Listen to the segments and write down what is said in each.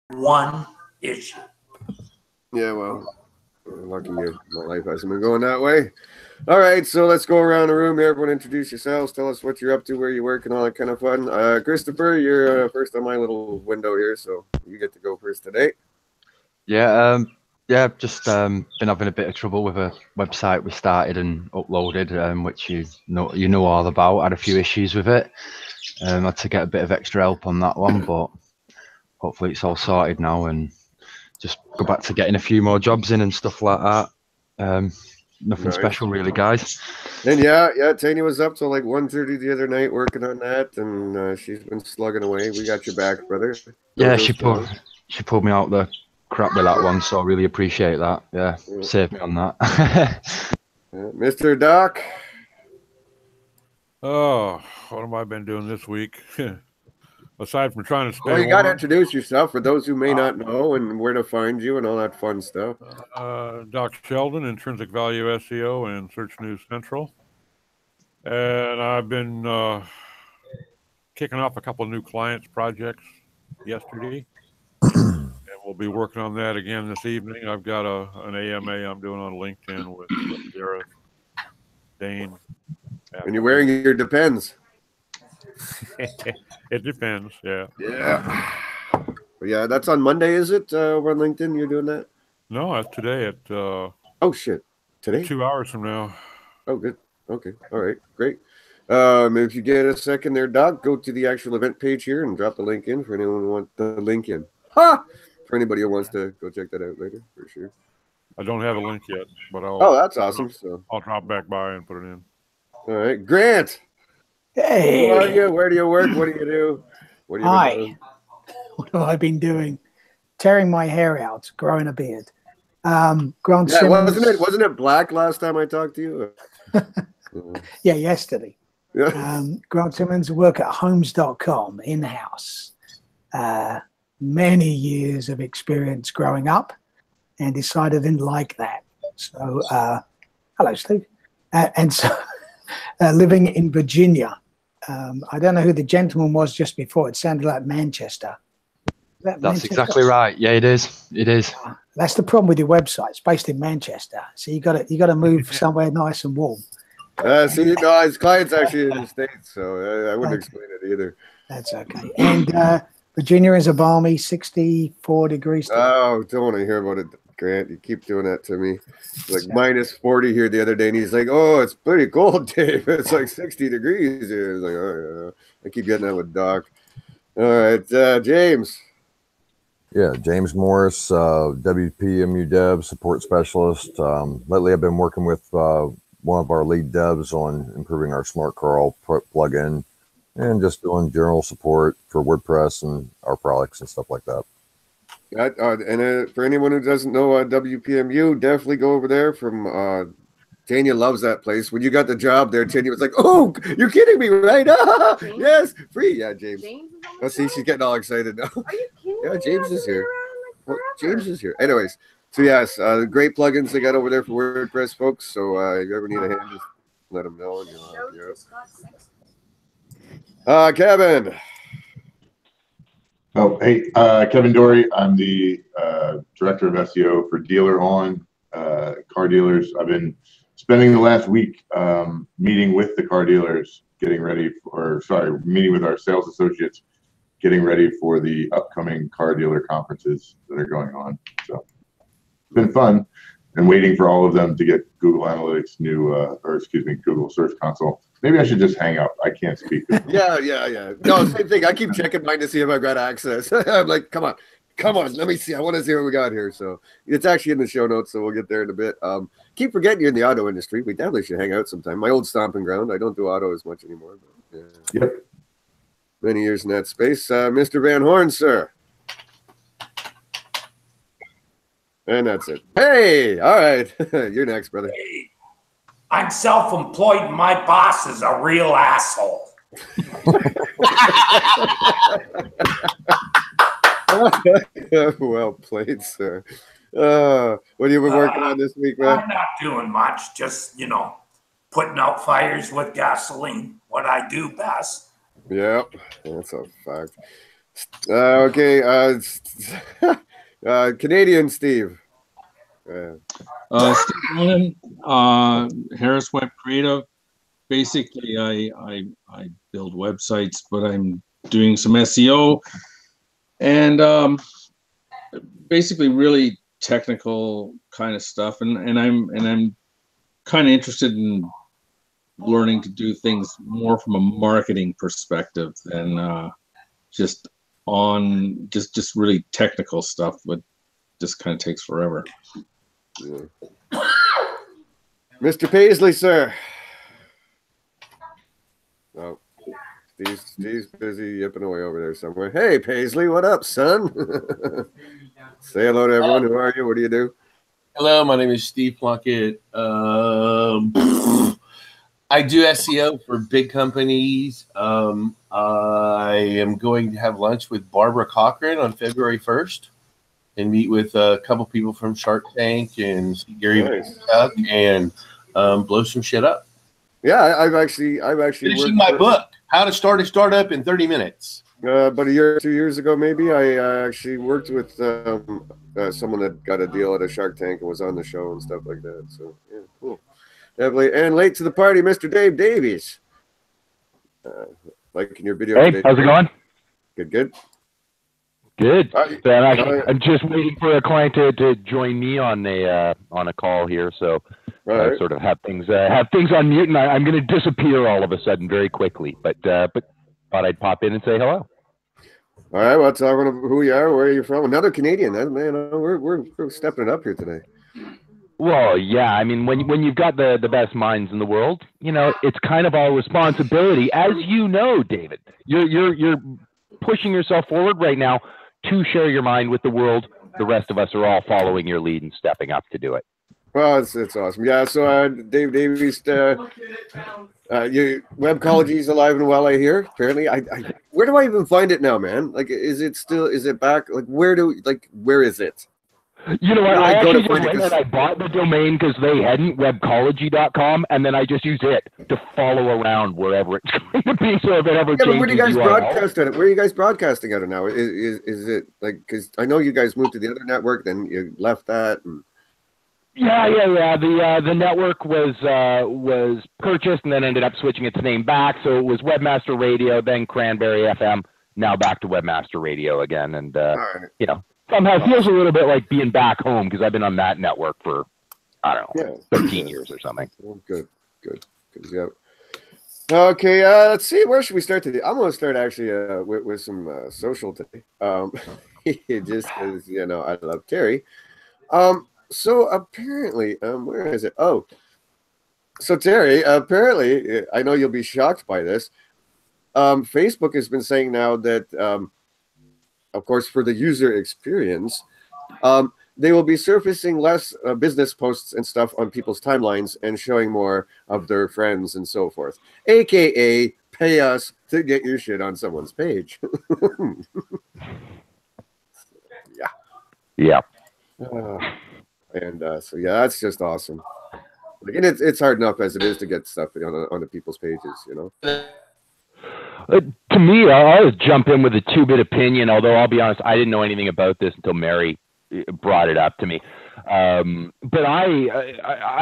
one issue. Yeah, well, lucky you. My life hasn't been going that way. All right, so let's go around the room here. Everyone introduce yourselves. Tell us what you're up to, where you work, and all that kind of fun. Christopher, you're first on my little window here, so you get to go first today. Yeah, just been having a bit of trouble with a website we started and uploaded, which you know all about. Had a few issues with it. Had to get a bit of extra help on that one, but hopefully it's all sorted now and just go back to getting a few more jobs in and stuff like that. Nothing special really, guys. And yeah, Tanya was up till like 1:30 the other night working on that, and she's been slugging away. We got your back, brother. Yeah, she pulled me out the crap with that one, so I really appreciate that. Yeah, saved me on that. Mr. Doc. Oh, what have I been doing this week? Aside from trying to stay Well, you got to introduce yourself for those who may not know and where to find you and all that fun stuff. Doc Sheldon, Intrinsic Value SEO and Search News Central. And I've been kicking off a couple of new clients projects yesterday. And we'll be working on that again this evening. I've got an AMA I'm doing on LinkedIn with Gareth, Dane. And you're wearing your Depends. It depends, yeah. Yeah, that's on Monday, is it? Over on LinkedIn, you're doing that? No, that's today at oh shit. Today? 2 hours from now. Oh, good. Okay. All right. Great. If you get a second there, Doc, go to the actual event page here and drop the link in for anyone who wants the link in. Ha! For anybody who wants to go check that out later, for sure. I don't have a link yet, but I'll. Oh, that's awesome. So I'll drop back by and put it in. All right, Grant. Hey. Who are you? Where do you work? What do you do? What have you been doing? What have I been doing? Tearing my hair out, growing a beard. Grant Simmons. Wasn't it black last time I talked to you? Yeah, yesterday. Yeah. Grant Simmons, work at homes.com in-house. Many years of experience growing up and decided I didn't like that. So, hello, Steve. And so living in Virginia. I don't know who the gentleman was just before. It sounded like Manchester. That's exactly right. Yeah, it is. It is. That's the problem with your website. It's based in Manchester, so you got to move somewhere nice and warm. See, no, his client's actually in the States, so I wouldn't explain it either. That's okay. And Virginia is a balmy 64 degrees. Oh, don't want to hear about it, Grant. You keep doing that to me. It's like minus 40 here the other day, and he's like, "Oh, it's pretty cold, Dave. It's like 60 degrees here." It's like, "Oh, yeah." I keep getting that with Doc. All right, James. Yeah, James Morris, WPMU Dev Support Specialist. Lately, I've been working with one of our lead devs on improving our Smart Crawl plugin and just doing general support for WordPress and our products and stuff like that. And for anyone who doesn't know WPMU, definitely go over there. From Tanya loves that place. When you got the job there, Tanya was like, "Oh, you're kidding me, right? Yes, free." Yeah, James. Oh, see, she's getting all excited now. Are you kidding Yeah, me? James is here. Well, James is here. Anyways, so yes, great plugins they got over there for WordPress folks. So if you ever need a hand, just let them know. And, Kevin. Oh, hey, Kevin Dory. I'm the director of SEO for Dealer On car dealers. I've been spending the last week meeting with the car dealers, meeting with our sales associates, getting ready for the upcoming car dealer conferences that are going on. So it's been fun, and waiting for all of them to get Google Analytics Google Search Console. Maybe I should just hang up. I can't speak. Yeah. No, same thing. I keep checking mine to see if I've got access. I'm like, come on. Let me see. I want to see what we got here. So it's actually in the show notes, so we'll get there in a bit. Keep forgetting you're in the auto industry. We definitely should hang out sometime. My old stomping ground. I don't do auto as much anymore. But, yeah. Yep. Many years in that space. Mr. Van Horn, sir. And that's it. Hey, all right. You're next, brother. Hey, I'm self-employed and my boss is a real asshole. Well played, sir. What have you been working on this week, man? I'm not doing much. Just, putting out fires with gasoline. What I do best. Yep, that's a fact. Okay. Canadian Steve. Steve Lennon, Harris Web Creative. Basically, I build websites, but I'm doing some SEO and basically really technical kind of stuff. And I'm kind of interested in learning to do things more from a marketing perspective than just really technical stuff, but just kind of takes forever. Yeah. Mr. Paisley, sir. Oh, Steve's busy yipping away over there somewhere. Hey, Paisley, what up, son? Say hello to everyone. Who are you? What do you do? Hello, my name is Steve Plunkett. I do SEO for big companies. I am going to have lunch with Barbara Cochran on February 1st and meet with a couple people from Shark Tank and see Gary Vaynerchuk and blow some shit up. Yeah, I've actually finishing my book, How to Start a Startup in 30 Minutes. About a year or 2 years ago, maybe, I actually worked with someone that got a deal at a Shark Tank and was on the show and stuff like that. So, yeah, cool. Definitely. And late to the party, Mr. Dave Davies. Liking your video hey, today. How's it going? Good. Good. I'm just waiting for a client to join me on a call here, so I sort of have things on mute, and I'm going to disappear all of a sudden very quickly. But thought I'd pop in and say hello. All right. Well, tell them who you are, where you're from. Another Canadian, man. We're stepping it up here today. Well, yeah. I mean, when you've got the best minds in the world, it's kind of our responsibility, as you know, David. You're pushing yourself forward right now to share your mind with the world. The rest of us are all following your lead and stepping up to do it. Well, it's awesome. Yeah. So Dave Davies, your Webcology's alive and well, I hear. Apparently, where do I even find it now, man? Like, is it back? Like, where is it? You know what? I actually just went and I bought the domain because they hadn't, webcology.com, and then I just use it to follow around wherever it's going to be. So if it ever changes, where do you guys broadcast at it? Where are you guys broadcasting at it now? Is it like, because I know you guys moved to the other network, then you left that. And... Yeah. The network was purchased and then ended up switching its name back. So it was Webmaster Radio, then Cranberry FM, now back to Webmaster Radio again. And somehow it feels a little bit like being back home because I've been on that network for, I don't know, 13 years or something. Well, good. Yeah. Okay, let's see. Where should we start today? I'm going to start actually with some social today. Just because, I love Terry. So apparently, where is it? Oh, so Terry, apparently, I know you'll be shocked by this. Facebook has been saying now that, of course, for the user experience, they will be surfacing less business posts and stuff on people's timelines and showing more of their friends and so forth. AKA, pay us to get your shit on someone's page. Yeah. So that's just awesome. Like, and it's hard enough as it is to get stuff on the people's pages, To me, I'll jump in with a 2-bit opinion, although I'll be honest, I didn't know anything about this until Mary brought it up to me. But I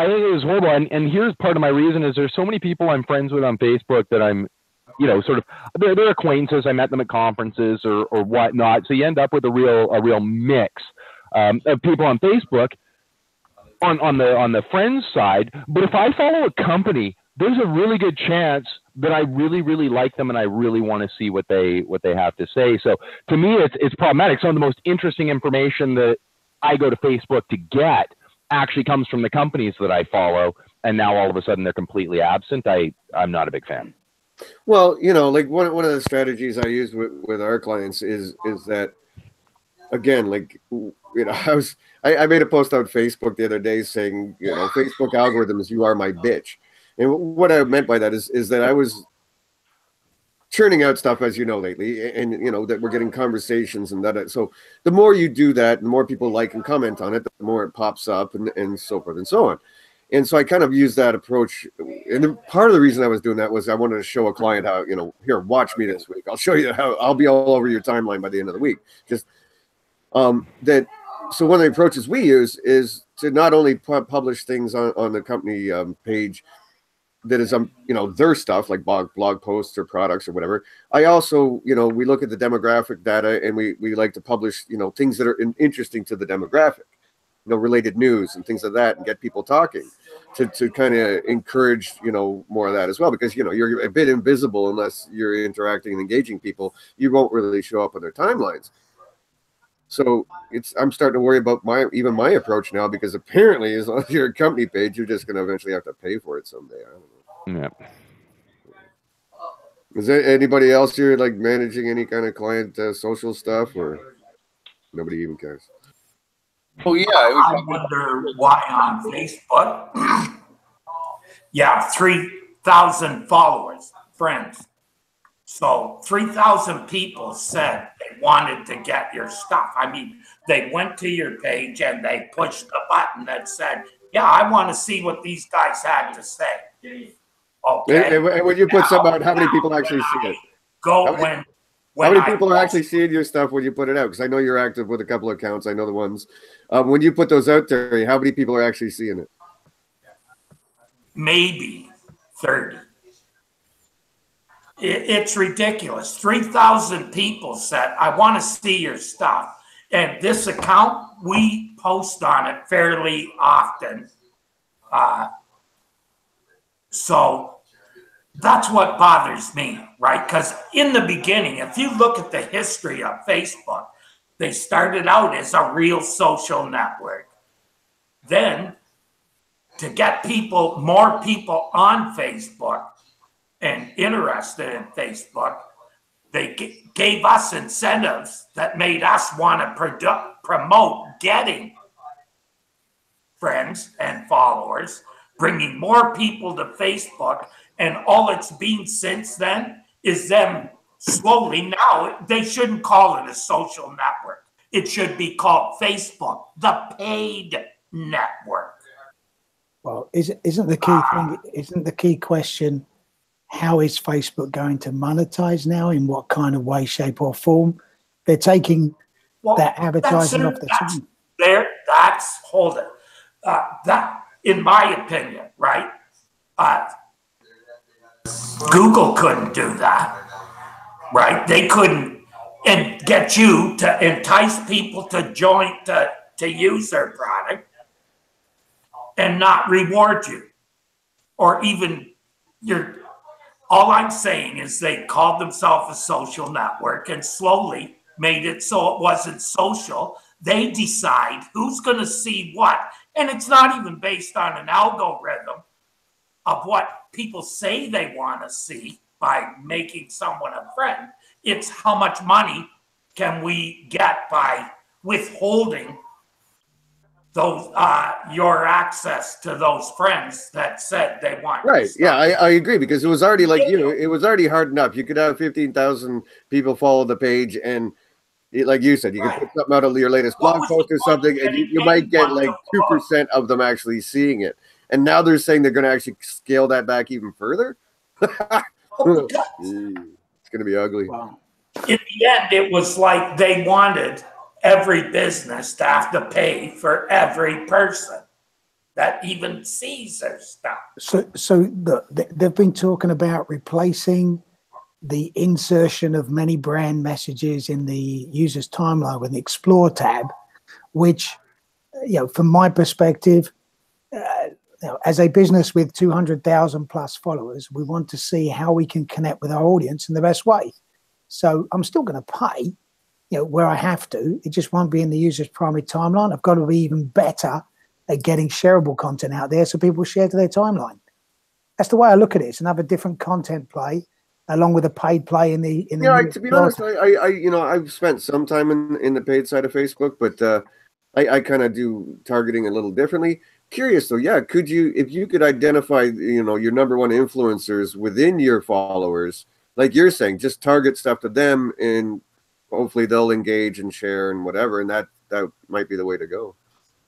think it was horrible. And here's part of my reason is there's so many people I'm friends with on Facebook that I'm, sort of, they're acquaintances. I met them at conferences or whatnot. So you end up with a real mix of people on Facebook on the friends side. But if I follow a company, there's a really good chance that I really, really like them and I really want to see what they have to say. So to me, it's problematic. Some of the most interesting information that I go to Facebook to get actually comes from the companies that I follow, and now all of a sudden they're completely absent. I'm not a big fan. Well, like one of the strategies I use with our clients is that, again, like, I made a post on Facebook the other day saying, Facebook algorithms, you are my bitch. And what I meant by that is that I was churning out stuff, as you know, lately, and that we're getting conversations and that. So the more you do that, the more people like and comment on it, the more it pops up and so forth and so on. And so I kind of used that approach. And part of the reason I was doing that was I wanted to show a client how, here, watch me this week. I'll show you how I'll be all over your timeline by the end of the week. Just that. So one of the approaches we use is to not only publish things on the company page that is, their stuff like blog posts or products or whatever. I also, we look at the demographic data and we like to publish, things that are interesting to the demographic. Related news and things like that, and get people talking to kind of encourage, more of that as well, because, you're a bit invisible unless you're interacting and engaging people. You won't really show up on their timelines. So I'm starting to worry about my approach now, because apparently as long as you're a company page, you're just going to eventually have to pay for it someday. I don't know. Yeah. Is there anybody else here like managing any kind of client social stuff, or nobody even cares? Oh yeah, I wonder why on Facebook. Yeah, 3,000 followers, friends. So 3,000 people said they wanted to get your stuff. I mean, they went to your page and they pushed a button that said, "Yeah, I want to see what these guys had to say." Okay. And when you put something out, how many people actually see it? How many people are actually seeing your stuff when you put it out? Because I know you're active with a couple of accounts. I know the ones. When you put those out there, how many people are actually seeing it? Maybe 30. It's ridiculous. 3,000 people said, "I want to see your stuff." And this account, we post on it fairly often. So that's what bothers me, right? Because in the beginning, if you look at the history of Facebook, they started out as a real social network. Then, to get more people on Facebook and interested in Facebook, they gave us incentives that made us want to promote getting friends and followers, bringing more people to Facebook. And all it's been since then is them slowly, now they shouldn't call it a social network. It should be called Facebook, the paid network. Well, isn't the key thing? Isn't the key question? How is Facebook going to monetize now? In what kind of way, shape, or form? They're taking that advertising off the time. Hold it. That, in my opinion, right? Google couldn't do that, right? They couldn't and get you to entice people to join to use their product and not reward you, or even all I'm saying is they called themselves a social network and slowly made it so it wasn't social. They decide who's going to see what. And it's not even based on an algorithm of what people say they want to see by making someone a friend. It's how much money can we get by withholding those your access to those friends that said they want. Right. Yeah, I agree, because it was already it was already hard enough. You could have 15,000 people follow the page, and like you said, you can put something out of your latest blog post or something, and you might get like 2% of them actually seeing it. And now they're saying they're going to actually scale that back even further. It's going to be ugly. Wow. In the end, it was like they wanted every business to have to pay for every person that even sees their stuff. So they've been talking about replacing the insertion of many brand messages in the user's timeline with the Explore tab, which, from my perspective, as a business with 200,000 plus followers, we want to see how we can connect with our audience in the best way. So I'm still going to pay, where I have to. It just won't be in the user's primary timeline. I've got to be even better at getting shareable content out there so people share to their timeline. That's the way I look at it. It's another different content play, along with a paid play in the. To be honest, I've spent some time in the paid side of Facebook, but I kind of do targeting a little differently. Curious though, could you, if you could identify, your number one influencers within your followers, like you're saying, just target stuff to them, and hopefully they'll engage and share and whatever, and that might be the way to go.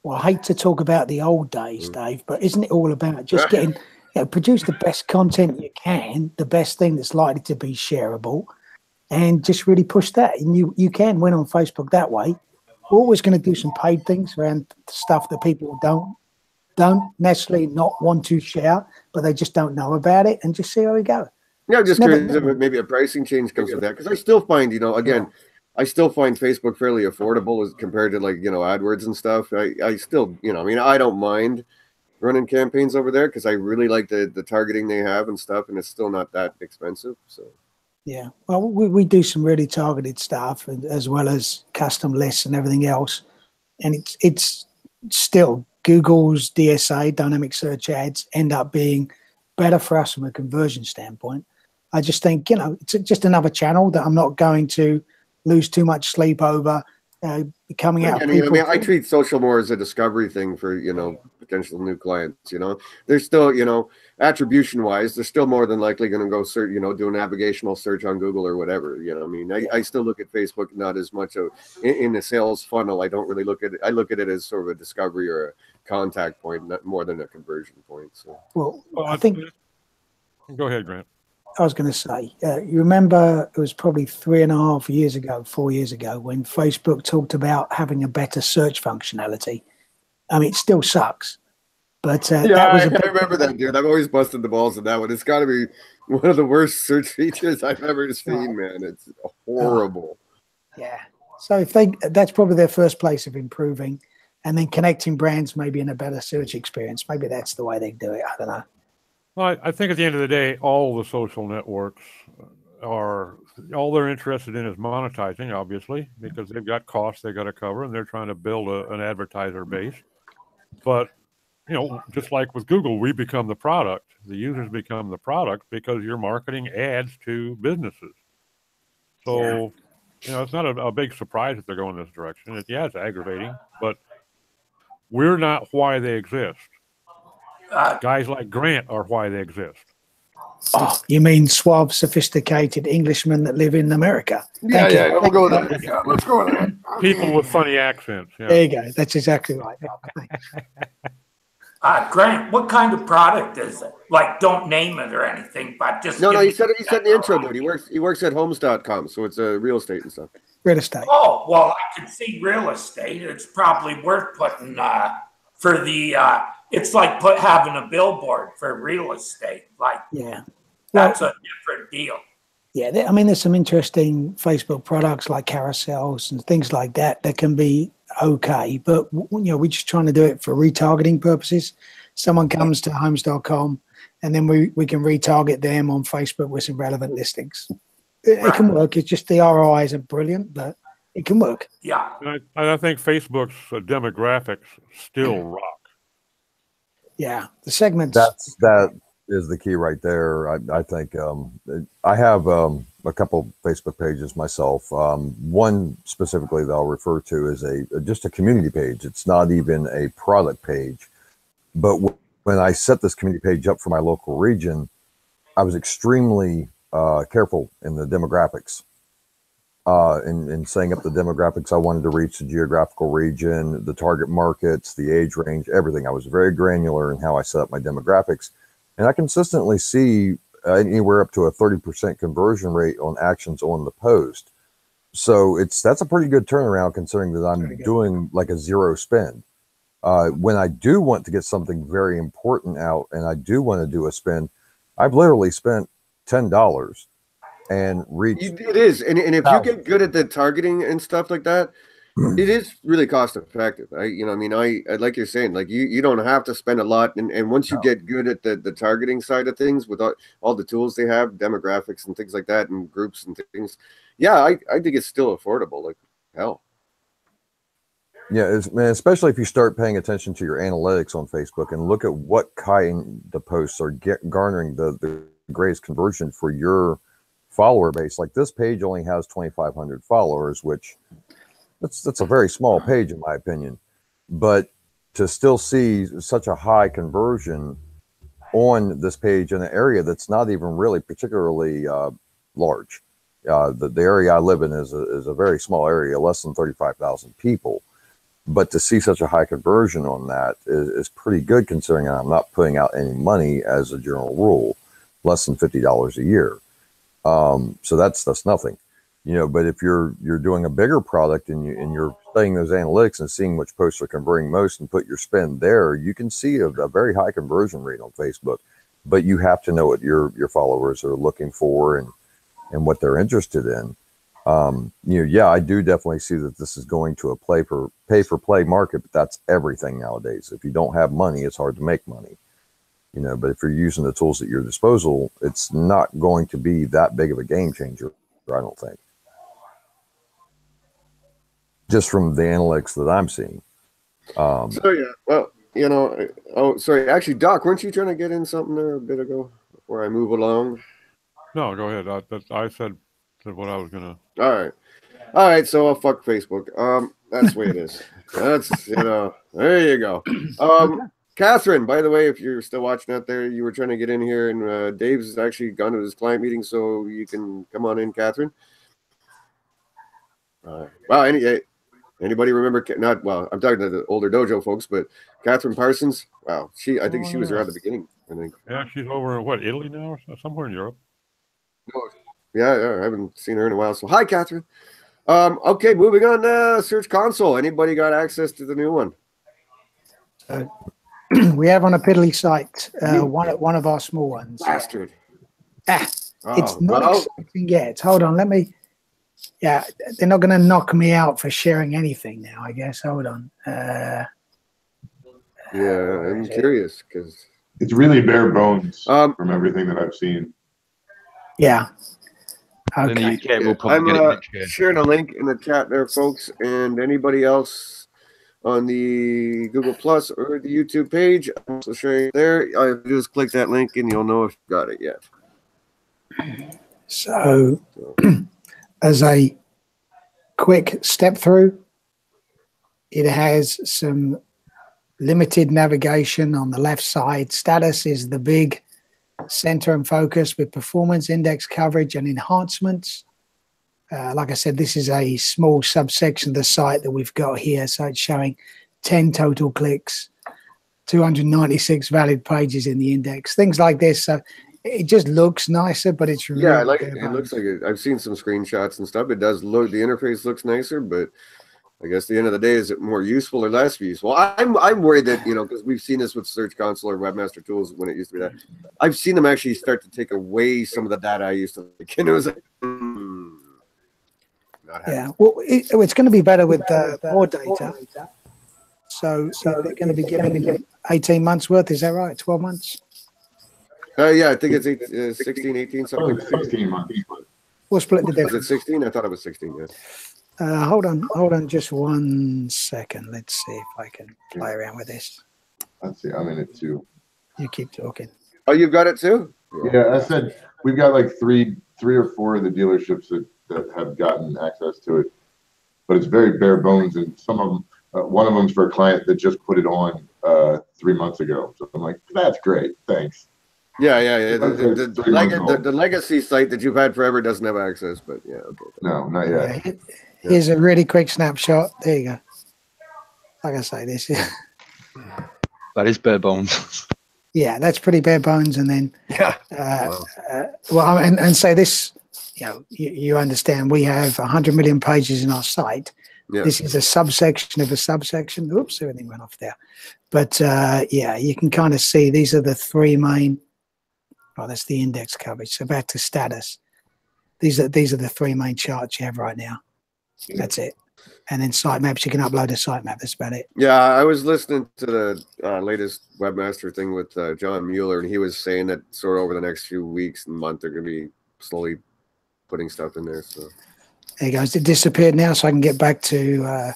well, I hate to talk about the old days, Dave, but isn't it all about just getting, produce the best content you can, the best thing that's likely to be shareable, and just really push that. And you can win on Facebook that way. We're always going to do some paid things around stuff that people don't necessarily not want to share, but they just don't know about it, and just see how we go. Yeah, I'm just curious if maybe a pricing change comes with that, because I still find, again, I still find Facebook fairly affordable as compared to AdWords and stuff. I still, I don't mind running campaigns over there because I really like the targeting they have and stuff, and it's still not that expensive. So yeah, well, we do some really targeted stuff as well as custom lists and everything else, and it's still Google's DSA, dynamic search ads, end up being better for us from a conversion standpoint. I just think, it's just another channel that I'm not going to lose too much sleep over coming out. I treat social more as a discovery thing for, potential new clients, There's still, attribution wise, they're still more than likely going to go search, do a navigational search on Google or whatever, I still look at Facebook not as much in the sales funnel. I don't really look at it. I look at it as sort of a discovery or a contact point, not more than a conversion point. So, well I think. Go ahead, Grant. I was going to say, you remember it was probably 4 years ago, when Facebook talked about having a better search functionality. I mean, it still sucks, but that was I remember that, dude. I've always busted the balls on that one. It's got to be one of the worst search features I've ever seen, man. It's horrible. Yeah. So that's probably their first place of improving, and then connecting brands maybe in a better search experience. Maybe that's the way they do it. I don't know. Well, I think at the end of the day, all the social networks all they're interested in is monetizing, obviously, because they've got costs they got to cover, and they're trying to build an advertiser base. But, just like with Google, we become the product. The users become the product because you're marketing ads to businesses. So, it's not a big surprise that they're going this direction. It's aggravating, but we're not why they exist. Guys like Grant are why they exist. Oh, you mean suave, sophisticated Englishmen that live in America? Yeah, we'll go with that. Yeah, let's go with that. People with funny accents. Yeah. There you go. That's exactly right. Grant, what kind of product is it? Like, don't name it or anything, but just no. He said in the intro, dude. He works at homes.com, so it's real estate and stuff. Real estate. Oh well, I can see real estate. It's probably worth putting for the. It's like having a billboard for real estate. Like, that's a different deal. Yeah, there's some interesting Facebook products like carousels and things like that can be okay, but we're just trying to do it for retargeting purposes. Someone comes to homes.com, and then we can retarget them on Facebook with some relevant listings. It can work. It's just the ROI isn't brilliant, but it can work. Yeah, I think Facebook's demographics still rock. Yeah, the segments. That is the key right there. I think I have a couple Facebook pages myself. One specifically that I'll refer to is just a community page. It's not even a product page. But when I set this community page up for my local region, I was extremely careful in the demographics. In setting up the demographics I wanted to reach, the geographical region, the target markets, the age range, everything. I was very granular in how I set up my demographics. And I consistently see anywhere up to a 30% conversion rate on actions on the post. So that's a pretty good turnaround considering that I'm doing like a zero spend. When I do want to get something very important out and I do want to do a spend, I've literally spent $10 and reach. It is, and if you get good at the targeting and stuff like that, it is really cost effective. I like you're saying, like you don't have to spend a lot, and once you get good at the targeting side of things with all the tools they have, demographics and things like that, and groups and things, I think it's still affordable. Like hell. Yeah, especially if you start paying attention to your analytics on Facebook and look at what kind of posts are garnering the greatest conversion for your follower base. Like this page only has 2,500 followers, which that's a very small page in my opinion. But to still see such a high conversion on this page in an area that's not even really particularly large. The area I live in is a very small area, less than 35,000 people. But to see such a high conversion on that is pretty good, considering I'm not putting out any money as a general rule, less than $50 a year. So that's nothing, you know. But if you're doing a bigger product and you're studying those analytics and seeing which posts are converting most and put your spend there, you can see a very high conversion rate on Facebook. But you have to know what your followers are looking for and what they're interested in. You know, yeah, I do definitely see that this is going to a pay for play market, but that's everything nowadays. If you don't have money, it's hard to make money, you know. But if you're using the tools at your disposal, it's not going to be that big of a game changer, I don't think. Just from the analytics that I'm seeing. So yeah, well, you know, oh, sorry, actually, Doc, weren't you trying to get in something there a bit ago before I move along? No, go ahead. I said what I was gonna. All right. So I'll fuck Facebook. That's the way it is. That's, you know, there you go. Catherine, by the way, if you're still watching out there, you were trying to get in here, and Dave's actually gone to his client meeting, so you can come on in, Catherine. Wow. Anybody remember? Not well. I'm talking to the older Dojo folks, but Catherine Parsons. Wow, I think she was around the beginning. I think. Yeah, she's over in what, Italy now, or somewhere in Europe. Yeah, I haven't seen her in a while. So hi, Catherine. Okay, moving on to Search Console. Anybody got access to the new one? We have on a piddly site one of our small ones. Bastard. It's not exciting yet. Hold on, let me. Yeah, they're not going to knock me out for sharing anything now, I guess. Hold on. Yeah, I'm curious because it's really bare bones from everything that I've seen. Yeah. Okay. In the UK, we'll probably I'm get it next year. sharing a link in the chat there, folks, and anybody else on the Google Plus or the YouTube page, I'm also sharing it there. I just click that link and you'll know if you got it yet. So as a quick step through, it has some limited navigation on the left side. Status is the big center and focus with performance, index coverage, and enhancements. Like I said, this is a small subsection of the site that we've got here. So it's showing 10 total clicks, 296 valid pages in the index, things like this. So it just looks nicer, but it's really I like it. It looks like it. I've seen some screenshots and stuff. It does look, the interface looks nicer, but I guess at the end of the day, is it more useful or less useful? I'm worried that, you know, because we've seen this with Search Console or Webmaster Tools when it used to be that. I've seen them actually start to take away some of the data I used to like. And it was like, yeah. Well, it's going to be better with more data. So they're going to be giving 18 months worth. Is that right? 12 months? Yeah, I think it's 16, 18, something. 16 months. We'll split the Was it difference. 16? I thought it was 16, yeah. Hold on just 1 second. Let's see if I can play around with this. Let's see, I'm in it too. You keep talking. Oh, you've got it too? Yeah, I said we've got like three or four of the dealerships that have gotten access to it, but it's very bare bones, and some of them, one of them's for a client that just put it on 3 months ago. So I'm like, that's great, thanks. Yeah. The legacy site that you've had forever doesn't have access, but yeah, okay. No, not yet. Yeah, here's a really quick snapshot. There you go. Like I say, this is That is bare bones. yeah, that's pretty bare bones. And then and say this, you know, you understand we have 100 million pages in our site. Yeah. This is a subsection of a subsection. Oops, everything went off there. But yeah, you can kind of see these are the three main. Oh, that's the index coverage. So back to status. These are the three main charts you have right now. That's it. And then sitemaps, you can upload a sitemap. That's about it. Yeah, I was listening to the latest Webmaster thing with John Mueller, and he was saying that sort of over the next few weeks and month, they're going to be slowly putting stuff in there. So there you go. It disappeared now, so I can get back to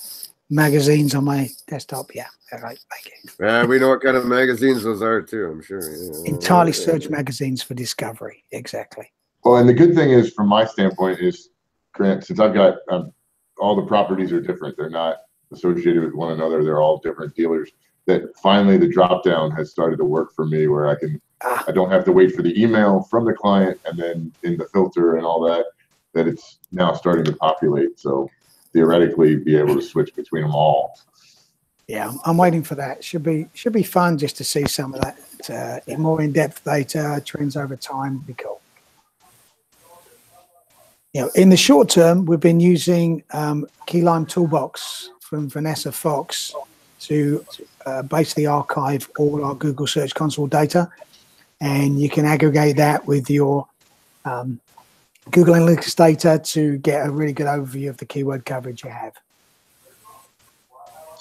magazines on my desktop. Yeah, all right, thank you. Yeah, we know what kind of magazines those are too, I'm sure. Yeah. Entirely search magazines for discovery. Exactly. Well, and the good thing is, from my standpoint, is Grant, since I've got all the properties are different. They're not associated with one another. They're all different dealers. That finally the drop down has started to work for me, where I don't have to wait for the email from the client and then in the filter and all that. That it's now starting to populate. So theoretically, be able to switch between them all. Yeah, I'm waiting for that. Should be fun just to see some of that more in-depth data, trends over time. Be cool. In the short term, we've been using Keylime Toolbox from Vanessa Fox to basically archive all our Google Search Console data, and you can aggregate that with your Google Analytics data to get a really good overview of the keyword coverage you have.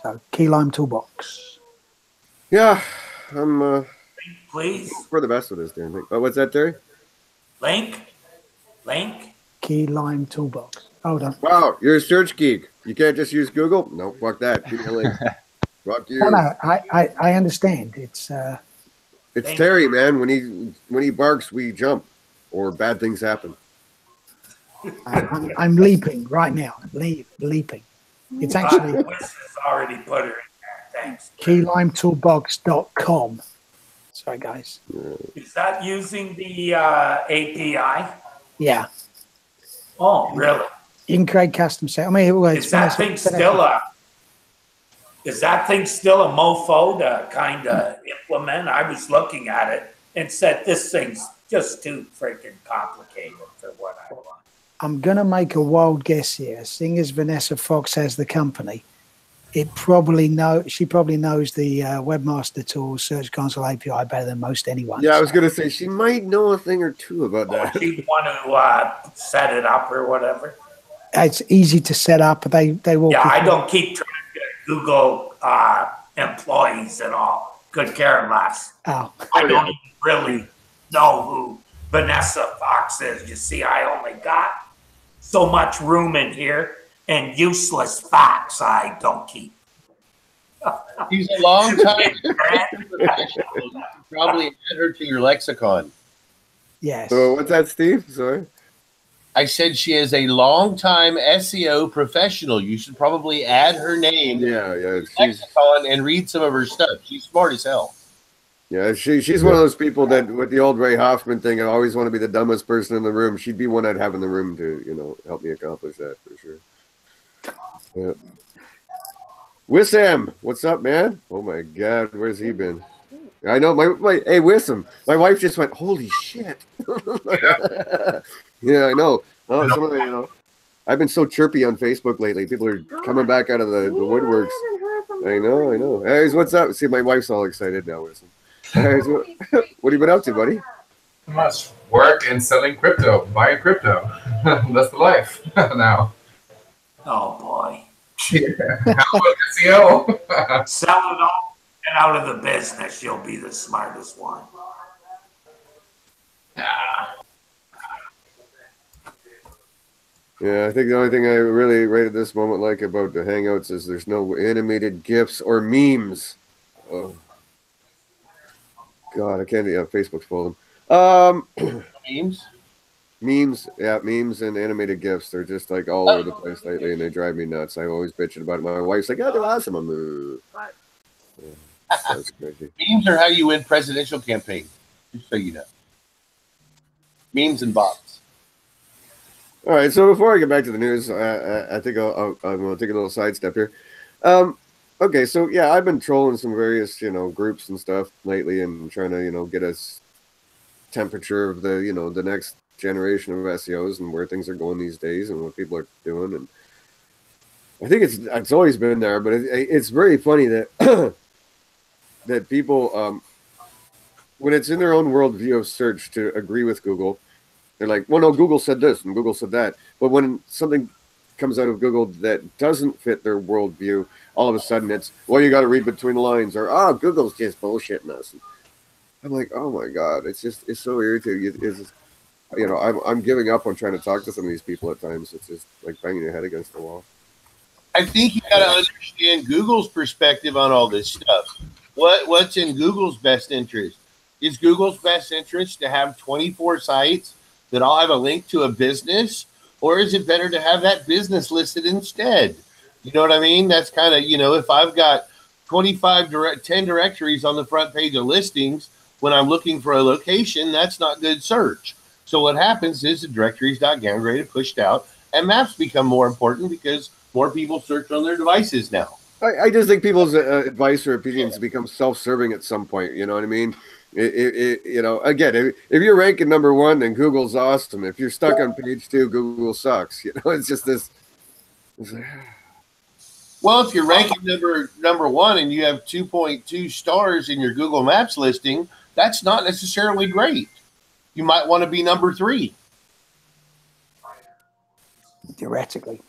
So, Keylime Toolbox. Yeah, I'm Please. for the best with this damn thing. Oh, what's that, Terry? Link. Keylime Toolbox. Hold on. Wow, you're a search geek. You can't just use Google? No, fuck that. Give me a link. Fuck you. No, I understand. It's Terry, man. When he barks, we jump, or bad things happen. I'm leaping right now. Leaping. It's actually Wes has already put her in there. Thanks. KeylimeToolbox.com. Sorry, guys. Is that using the API? Yeah. Oh, really? You can create custom set. I mean, Is that thing still a mofo to kind of implement? I was looking at it and said this thing's just too freaking complicated for what I want. I'm gonna make a wild guess here. Seeing as Vanessa Fox has the company, she probably knows the Webmaster Tool Search Console API better than most anyone. Yeah, I was gonna say she might know a thing or two about that. She'd want to set it up or whatever. It's easy to set up. They will. Yeah, I don't keep track of Google employees at all. Could care less. Oh. I don't even really know who Vanessa Fox is. You see, I only got so much room in here, and useless facts I don't keep. She's a long time professional. You should probably add her to your lexicon. Yes. So what's that, Steve? Sorry. I said she is a long-time SEO professional. You should probably add her name to Yeah. lexicon and read some of her stuff. She's smart as hell. Yeah, she's one of those people that with the old Ray Hoffman thing, I always want to be the dumbest person in the room. She'd be one I'd have in the room to, help me accomplish that for sure. Yeah. Wissam, what's up, man? Oh my God, where's he been? I know hey Wissam, my wife just went, holy shit. Yeah, I know. Oh, some of the, I've been so chirpy on Facebook lately. People are coming back out of the woodworks. I know. Hey, what's up? See, my wife's all excited now, Wissam. Hey, what have you been up to, buddy? Much work and selling crypto, buying crypto. That's the life now. Oh boy. Yeah. How about SEO? Sell it all and out of the business. You'll be the smartest one. Yeah, I think the only thing I really right at this moment like about the Hangouts is there's no animated GIFs or memes. Oh. God, I can't. Yeah, Facebook's full of them. Memes? Memes, yeah, memes and animated GIFs. They're just like all over the place lately, and they drive me nuts. I'm always bitching about it. My wife's like, "Oh, they're awesome." That's crazy. Memes are how you win presidential campaigns. Just so you know. Memes and bots. All right, so before I get back to the news, I think I'm going to take a little sidestep here. Okay, so yeah, I've been trolling some various, groups and stuff lately and trying to, get us temperature of the, the next generation of SEOs and where things are going these days and what people are doing. And I think it's always been there, but it's very funny that that people, when it's in their own worldview of search to agree with Google, they're like, well, no, Google said this and Google said that. But when something comes out of Google that doesn't fit their worldview, all of a sudden it's, well, you got to read between the lines, or, oh, Google's just bullshitting us. I'm like, oh my God, it's so irritating. I'm giving up on trying to talk to some of these people at times. It's just like banging your head against the wall. I think you got to understand Google's perspective on all this stuff. What's in Google's best interest? Is Google's best interest to have 24 sites that all have a link to a business, or is it better to have that business listed instead? You know what I mean? That's kind of, if I've got 10 directories on the front page of listings when I'm looking for a location, that's not good search. So what happens is the directories got downgraded, pushed out, and maps become more important because more people search on their devices now. I just think people's advice or opinions become self-serving at some point. You know what I mean? You know, again, if you're ranking number one, then Google's awesome. If you're stuck on page 2, Google sucks. You know, it's just this. It's like, Well, if you're ranking number one and you have 2.2 stars in your Google Maps listing, that's not necessarily great. You might want to be number 3. Theoretically.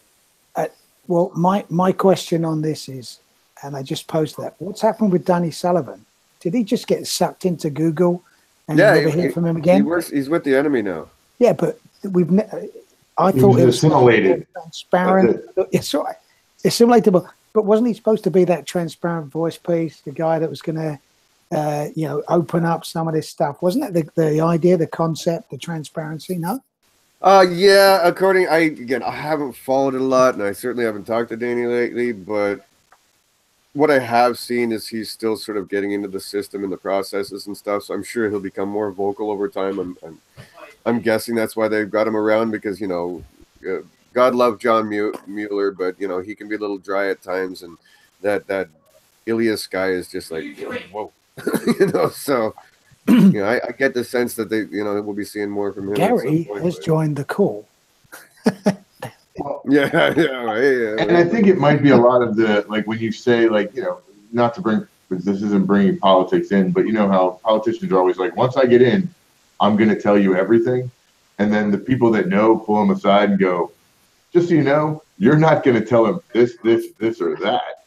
Well, my question on this is, and I just posed that, what's happened with Danny Sullivan? Did he just get sucked into Google and you never hear from him again? He's with the enemy now. Yeah, but I thought it was assimilated. Transparent. It's right. Assimilatable. But wasn't he supposed to be that transparent voice piece, the guy that was going to, you know, open up some of this stuff? Wasn't that the idea, the concept, the transparency? No? Yeah, I haven't followed it a lot, and I certainly haven't talked to Danny lately, but what I have seen is he's still sort of getting into the system and the processes and stuff, so I'm sure he'll become more vocal over time. I'm guessing that's why they've got him around, because, you know, God love John Mueller, but, you know, he can be a little dry at times, and that Ilias guy is just like, whoa. You know, so... You know, I get the sense that we'll be seeing more from him. Gary has joined the call. Yeah. And I think it might be a lot of the, like, when you say, like, you know, not to bring, because this isn't bringing politics in, but you know how politicians are always like, once I get in, I'm going to tell you everything. And then the people that know pull them aside and go, just so you know, you're not going to tell them this, or that.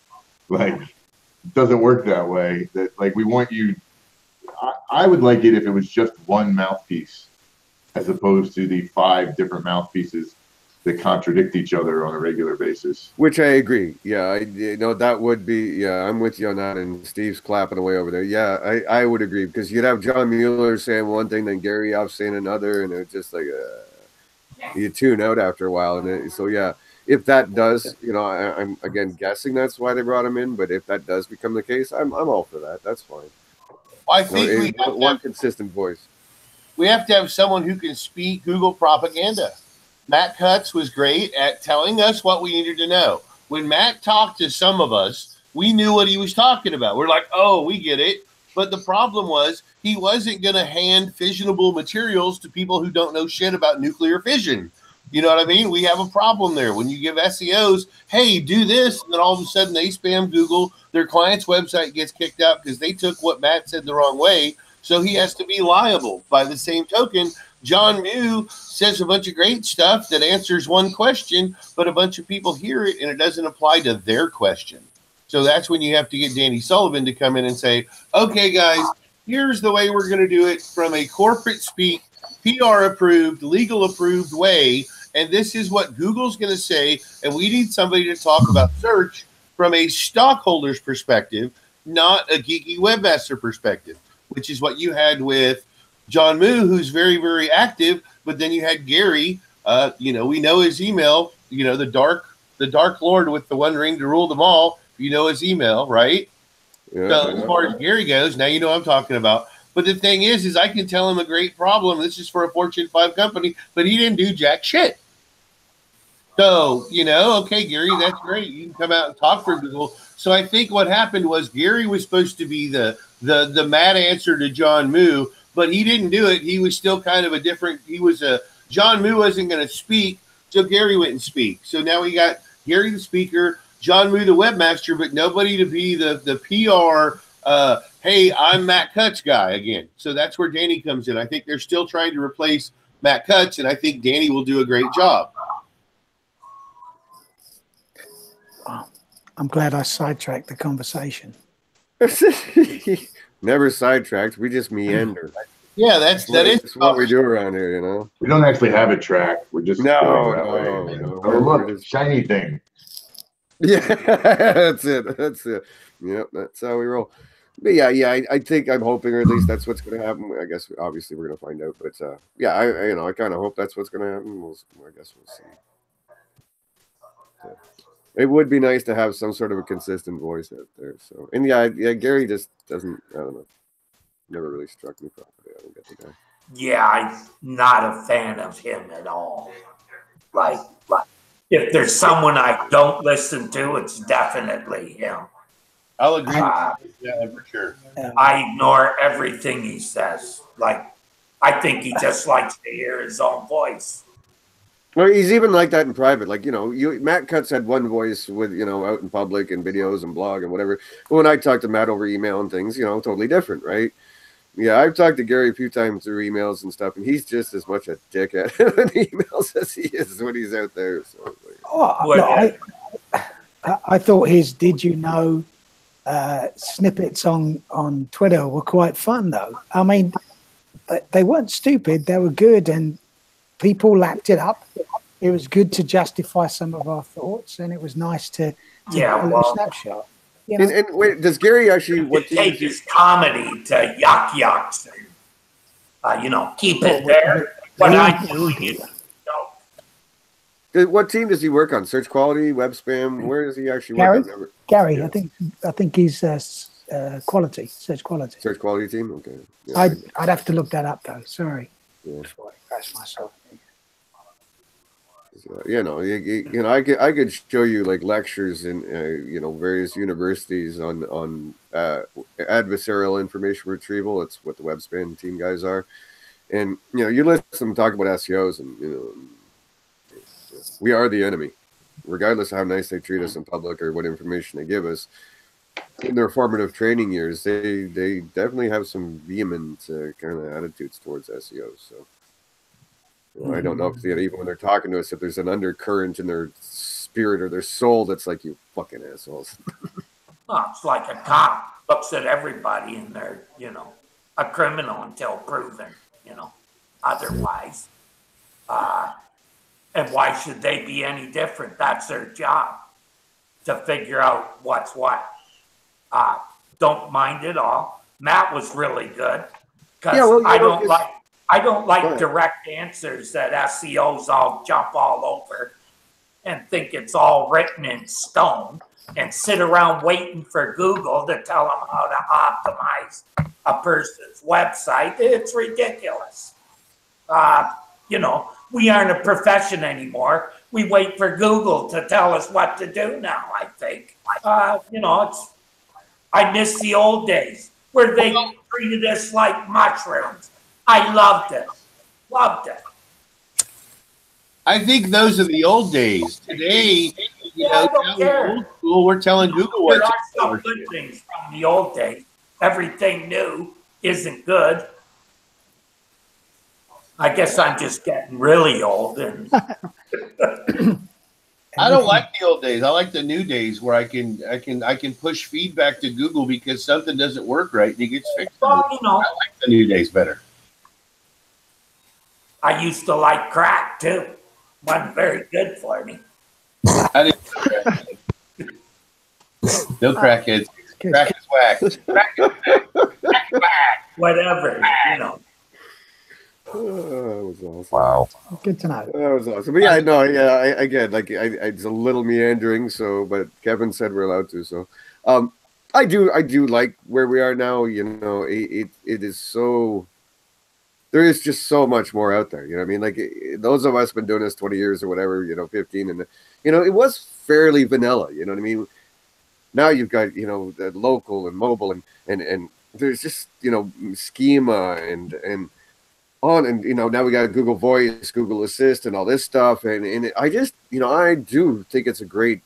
Like, it doesn't work that way. That, like, we want you. I would like it if it was just one mouthpiece, as opposed to the 5 different mouthpieces that contradict each other on a regular basis. Which I agree. Yeah, that would be. Yeah, I'm with you on that. And Steve's clapping away over there. Yeah, I would agree, because you'd have John Mueller saying one thing, then Gary Off saying another, and it's just like you tune out after a while. And so yeah, if that does, you know, I'm again guessing that's why they brought him in. But if that does become the case, I'm all for that. That's fine. I think we have one consistent voice. We have to have someone who can speak Google propaganda. Matt Cutts was great at telling us what we needed to know. When Matt talked to some of us, we knew what he was talking about. We're like, oh, we get it. But the problem was he wasn't going to hand fissionable materials to people who don't know shit about nuclear fission. You know what I mean? We have a problem there. When you give SEOs, hey, do this, and then all of a sudden they spam Google, their client's website gets kicked out because they took what Matt said the wrong way, so he has to be liable. By the same token, John Mew says a bunch of great stuff that answers one question, but a bunch of people hear it and it doesn't apply to their question. So that's when you have to get Danny Sullivan to come in and say, okay, guys, here's the way we're going to do it from a corporate speak, PR approved, legal approved way. And this is what Google's going to say. And we need somebody to talk about search from a stockholder's perspective, not a geeky webmaster perspective, which is what you had with John Moo, who's very, very active. But then you had Gary, you know, we know his email, you know, the dark Lord with the one ring to rule them all. You know his email, right? Yeah, so as far as Gary goes, now you know what I'm talking about. But the thing is I can tell him a great problem. This is for a Fortune 5 company, but he didn't do jack shit. So, you know, okay, Gary, that's great. You can come out and talk for Google. So I think what happened was Gary was supposed to be the mad answer to John Moo, but he didn't do it. He was still kind of a different, John Moo wasn't going to speak, so Gary went and speak. So now we got Gary the speaker, John Moo the webmaster, but nobody to be the PR, hey, I'm Matt Cutts guy again. So that's where Danny comes in. I think they're still trying to replace Matt Cutts, and I think Danny will do a great job. I'm glad I sidetracked the conversation. Never sidetracked. We just meander. Yeah, that's what we do around here, you know. We don't actually have a track. We're just no. Oh, look, shiny thing. Yeah, that's it. Yep, that's how we roll. But yeah. I think I'm hoping, or at least that's what's going to happen. I guess obviously we're going to find out. But yeah, I kind of hope that's what's going to happen. I guess we'll see. It would be nice to have some sort of a consistent voice out there. So, and yeah, Gary just doesn't. I don't know. Never really struck me properly. I don't get the guy. Yeah, I'm not a fan of him at all. Like if there's someone I don't listen to, it's definitely him. I'll agree. Yeah, for sure. I ignore everything he says. Like, I think he just likes to hear his own voice. Well, he's even like that in private. Like, Matt Cutts had one voice with, out in public and videos and blog and whatever. But when I talk to Matt over email and things, totally different, right? Yeah, I've talked to Gary a few times through emails and stuff, and he's just as much a dickhead in emails as he is when he's out there. So, I thought his "Did you know" snippets on Twitter were quite fun, though. I mean, they weren't stupid; they were good, and people lapped it up. It was good to justify some of our thoughts, and it was nice to get a little snapshot. And wait, does Gary actually take his comedy to yuck yucks and keep it there? But I'm doing it. What team does he work on? Search quality, web spam? Where does he actually Gary? work on? Gary, yeah. I think he's quality, search quality. Search quality team. Okay. Yeah, I'd have to look that up though. Sorry. Yeah. Before I press myself. I could show you like lectures in various universities on adversarial information retrieval. It's what the web spam team guys are, and you listen to them talk about SEOs, and we are the enemy, regardless of how nice they treat us in public or what information they give us. In their formative training years, they definitely have some vehement kind of attitudes towards SEOs. So. I don't know if even when they're talking to us, if there's an undercurrent in their spirit or their soul that's like, you fucking assholes. Well, it's like a cop looks at everybody and they're, a criminal until proven, otherwise. And why should they be any different? That's their job, to figure out what's what. Don't mind it all. Matt was really good because I don't like direct answers that SEOs all jump all over and think it's all written in stone and sit around waiting for Google to tell them how to optimize a person's website. It's ridiculous. We aren't a profession anymore. We wait for Google to tell us what to do now, I think. I miss the old days where they treated us like mushrooms. I loved it. Loved it. I think those are the old days. Today, now we're old school. We're telling Google what there are some good things from the old days. Everything new isn't good. I guess I'm just getting really old. And I don't like the old days. I like the new days where I can push feedback to Google because something doesn't work right and it gets fixed. Well, I like the new days better. I used to like crack too. Wasn't very good for me. I didn't. No crackheads. Crack is whack. Crack is whack. Whatever, that was awesome. Wow. Good to know. That was awesome. But it's a little meandering, but Kevin said we're allowed to, so I do like where we are now. It is so. There is just so much more out there. Like those of us been doing this 20 years or whatever, 15, and it was fairly vanilla. You know what I mean? Now you've got the local and mobile and there's just schema and on and now we got Google Voice, Google Assist, and all this stuff. And I just I do think it's a great.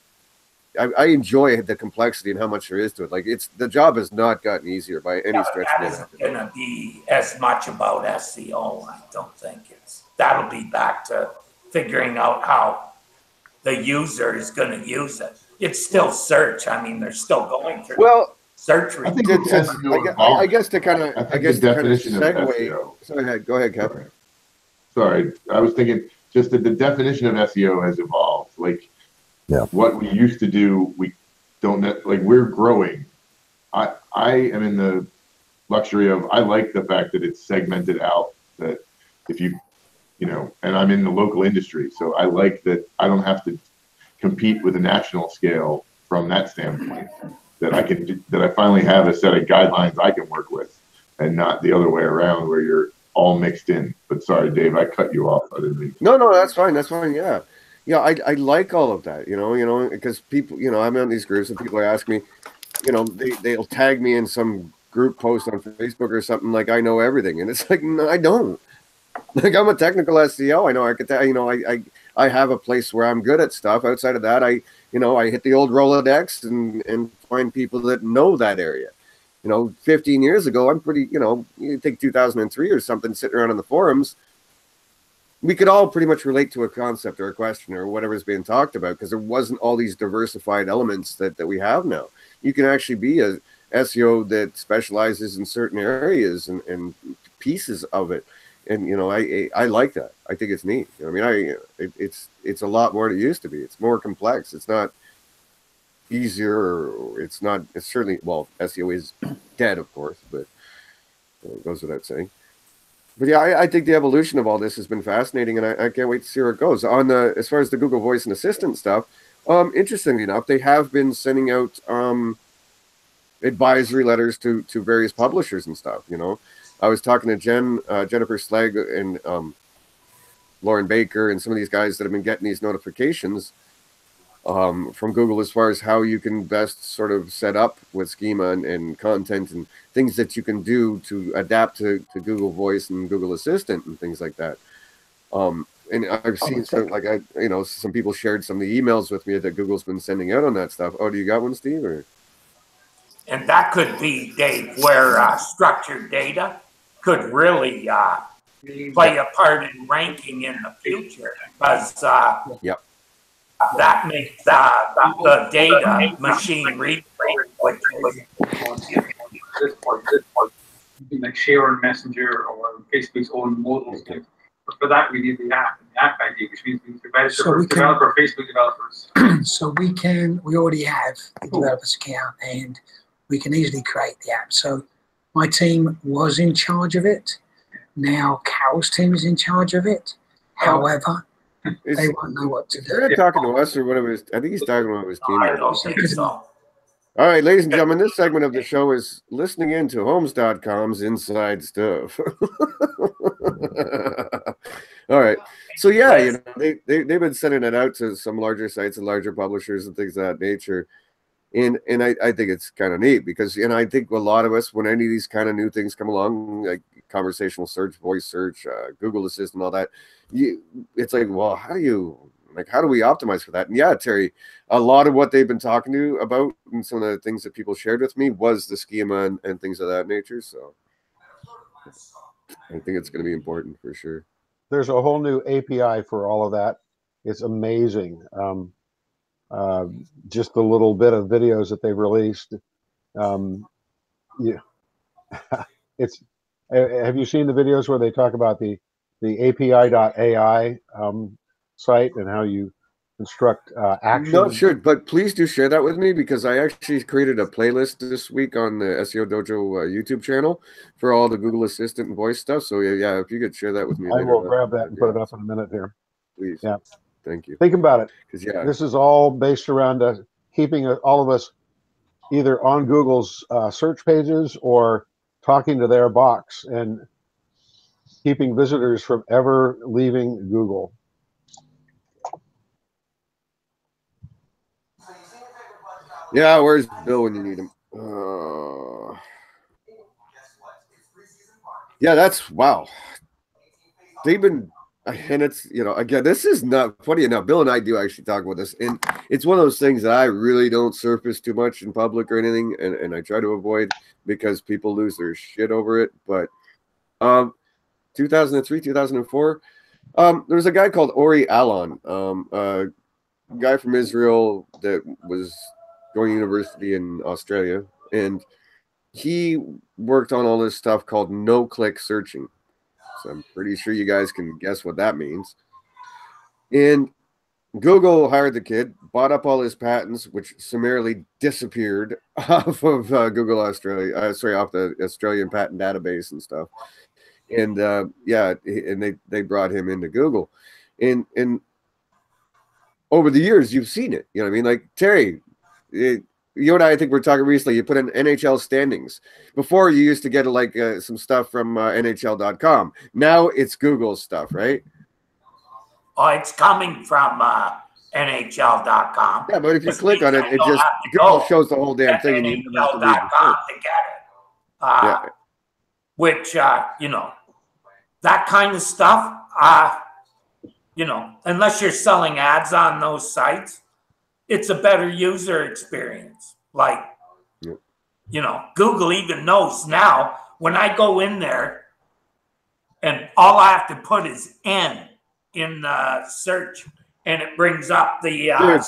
I enjoy the complexity and how much there is to it. Like the job has not gotten easier by any stretch. That isn't going to be as much about SEO. I don't think that'll be back to figuring out how the user is going to use it. It's still search. I mean, they're still going through search. I think I guess to kind of segue. So go ahead, Kevin. Sorry, I was thinking just that the definition of SEO has evolved. Like. Yeah. What we used to do, we don't like. We're growing. I am in the luxury of. I like the fact that it's segmented out. That if you and I'm in the local industry, so I like that I don't have to compete with a national scale from that standpoint. That I finally have a set of guidelines I can work with, and not the other way around where you're all mixed in. But sorry, Dave, I cut you off. I didn't mean. No, that's fine. That's fine. Yeah. yeah, I like all of that, because people, I'm on these groups and people are asking me, they'll tag me in some group post on Facebook or something like I know everything, and it's like, no, I don't. Like, I'm a technical SEO. I know architect. I have a place where I'm good at stuff. Outside of that, I hit the old Rolodex and find people that know that area. 15 years ago, I'm pretty, you think 2003 or something, sitting around in the forums, we could all pretty much relate to a concept or a question or whatever's being talked about, because there wasn't all these diversified elements that we have now. You can actually be a SEO that specializes in certain areas and pieces of it. And I like that. I think it's neat. It's a lot more than it used to be. It's more complex. It's not easier, or it's certainly, well, SEO is dead, of course, but it goes without saying. But yeah, I think the evolution of all this has been fascinating, and I can't wait to see where it goes. As far as the Google Voice and Assistant stuff, interestingly enough, they have been sending out advisory letters to various publishers and stuff. I was talking to Jennifer Slegg and Lauren Baker and some of these guys that have been getting these notifications from Google as far as how you can best sort of set up with schema and content and things that you can do to adapt to Google Voice and Google Assistant and things like that. And I've seen some people shared some of the emails with me that Google's been sending out on that stuff. Oh, do you got one, Steve? Or? And that could be, Dave, where structured data could really play a part in ranking in the future, because that makes the data machine readable, which is like share on Messenger or Facebook's own models. But for that, we need the app and the app ID, which means we developer Facebook developers. So we already have the developer's account, and we can easily create the app. So my team was in charge of it. Now Carol's team is in charge of it. However, they won't know what to do. They're not talking to us or whatever. I think he's talking about his team. I don't think so. All right, ladies and gentlemen, this segment of the show is listening into Homes.com's inside stuff. All right. So yeah, they've been sending it out to some larger sites and larger publishers and things of that nature. And I think it's kind of neat because, I think a lot of us, when any of these kind of new things come along, like conversational search, voice search, Google Assistant, all that, it's like, well, how do we optimize for that? And yeah, Terry, a lot of what they've been talking to you about and some of the things that people shared with me was the schema and things of that nature. So I think it's going to be important for sure. There's a whole new API for all of that. It's amazing. Just a little bit of videos that they've released. It's. Have you seen the videos where they talk about the API.ai site and how you construct actions? No, sure, but please do share that with me, because I actually created a playlist this week on the SEO Dojo YouTube channel for all the Google Assistant and voice stuff. So yeah, if you could share that with me. I will grab that and put it up in a minute here. Please. Yeah. Thank you. Think about it. Because this is all based around keeping all of us either on Google's search pages or talking to their box and keeping visitors from ever leaving Google. Yeah, where's Bill when you need him? Yeah, that's wow. They've been, and it's, again, this is not funny enough. Bill and I do actually talk about this, and it's one of those things that I really don't surface too much in public or anything, and I try to avoid because people lose their shit over it. But 2003, 2004, there was a guy called Ori Alon, a guy from Israel that was going to university in Australia, and he worked on all this stuff called no-click searching. So I'm pretty sure you guys can guess what that means. And Google hired the kid, bought up all his patents, which summarily disappeared off of Google Australia, off the Australian patent database and stuff. And and they brought him into Google. And over the years, you've seen it. You know what I mean? Like Terry, you and I think we're talking recently. You put in NHL standings. Before, you used to get some stuff from NHL.com. Now it's Google stuff, right? oh, it's coming from NHL.com. Yeah, but if you click on it, it don't just have to Google go shows the whole damn at thing, and you never have to read the NHL.com search. to get it. Which, you know, that kind of stuff, you know, unless you're selling ads on those sites, it's a better user experience. Like, you know, Google even knows now when I go in there and all I have to put is N in the search and it brings up the Dude,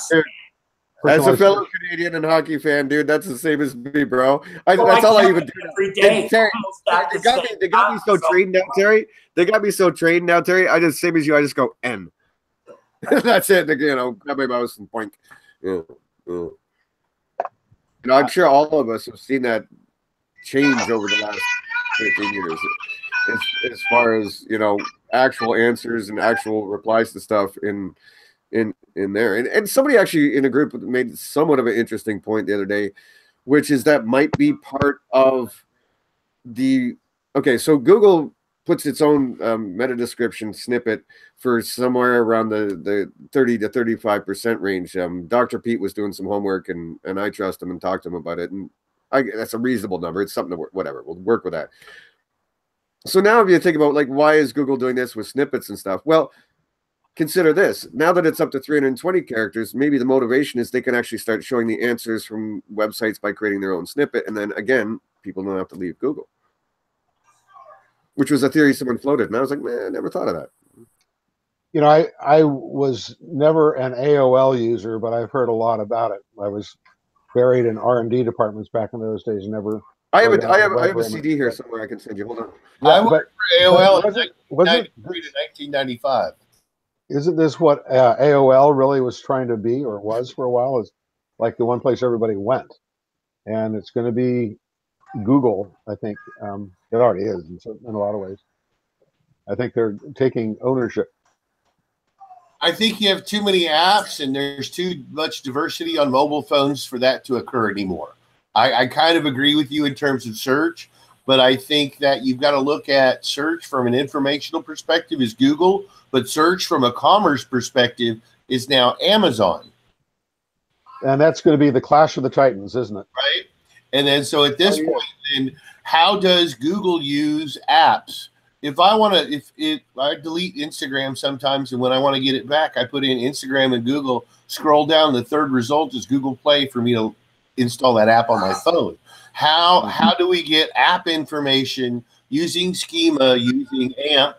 as a fellow Canadian and hockey fan, dude, that's the same as me, bro. That's all I even do every day. Terry, they got me so trained now, Terry. They got me so trained now, Terry. I just same as you. I just go N. That's it. You know, grab my mouse and point. Yeah. You know, I'm sure all of us have seen that change over the last 15 years, as far as, you know, actual answers and actual replies to stuff in there. And somebody actually in a group made somewhat of an interesting point the other day, which is that might be part of the, okay, so Google puts its own meta description snippet for somewhere around the 30 to 35% range. Dr. Pete was doing some homework and I trust him and talked to him about it. And that's a reasonable number. It's something to whatever. We'll work with that. So now if you think about, like, why is Google doing this with snippets and stuff? Well, consider this. Now that it's up to 320 characters, maybe the motivation is they can actually start showing the answers from websites by creating their own snippet. And then, again, people don't have to leave Google, which was a theory someone floated. And I was like, man, I never thought of that. You know, I was never an AOL user, but I've heard a lot about it. I was buried in R&D departments back in those days. Never. I have a CD here somewhere I can send you. Hold on. Yeah, I worked for AOL in 1995. Isn't this what AOL really was trying to be, or was for a while? Is like the one place everybody went, and it's going to be Google. I think it already is in a lot of ways. I think they're taking ownership. I think you have too many apps and there's too much diversity on mobile phones for that to occur anymore. I kind of agree with you in terms of search, but I think that you've got to look at search from an informational perspective is Google, but search from a commerce perspective is now Amazon. And that's going to be the clash of the titans, isn't it? Right. And then so at this point, then how does Google use apps? If I want to, if I delete Instagram sometimes, and when I want to get it back, I put in Instagram and Google, scroll down, the third result is Google Play for me to install that app on my phone. How do we get app information using schema, using AMP?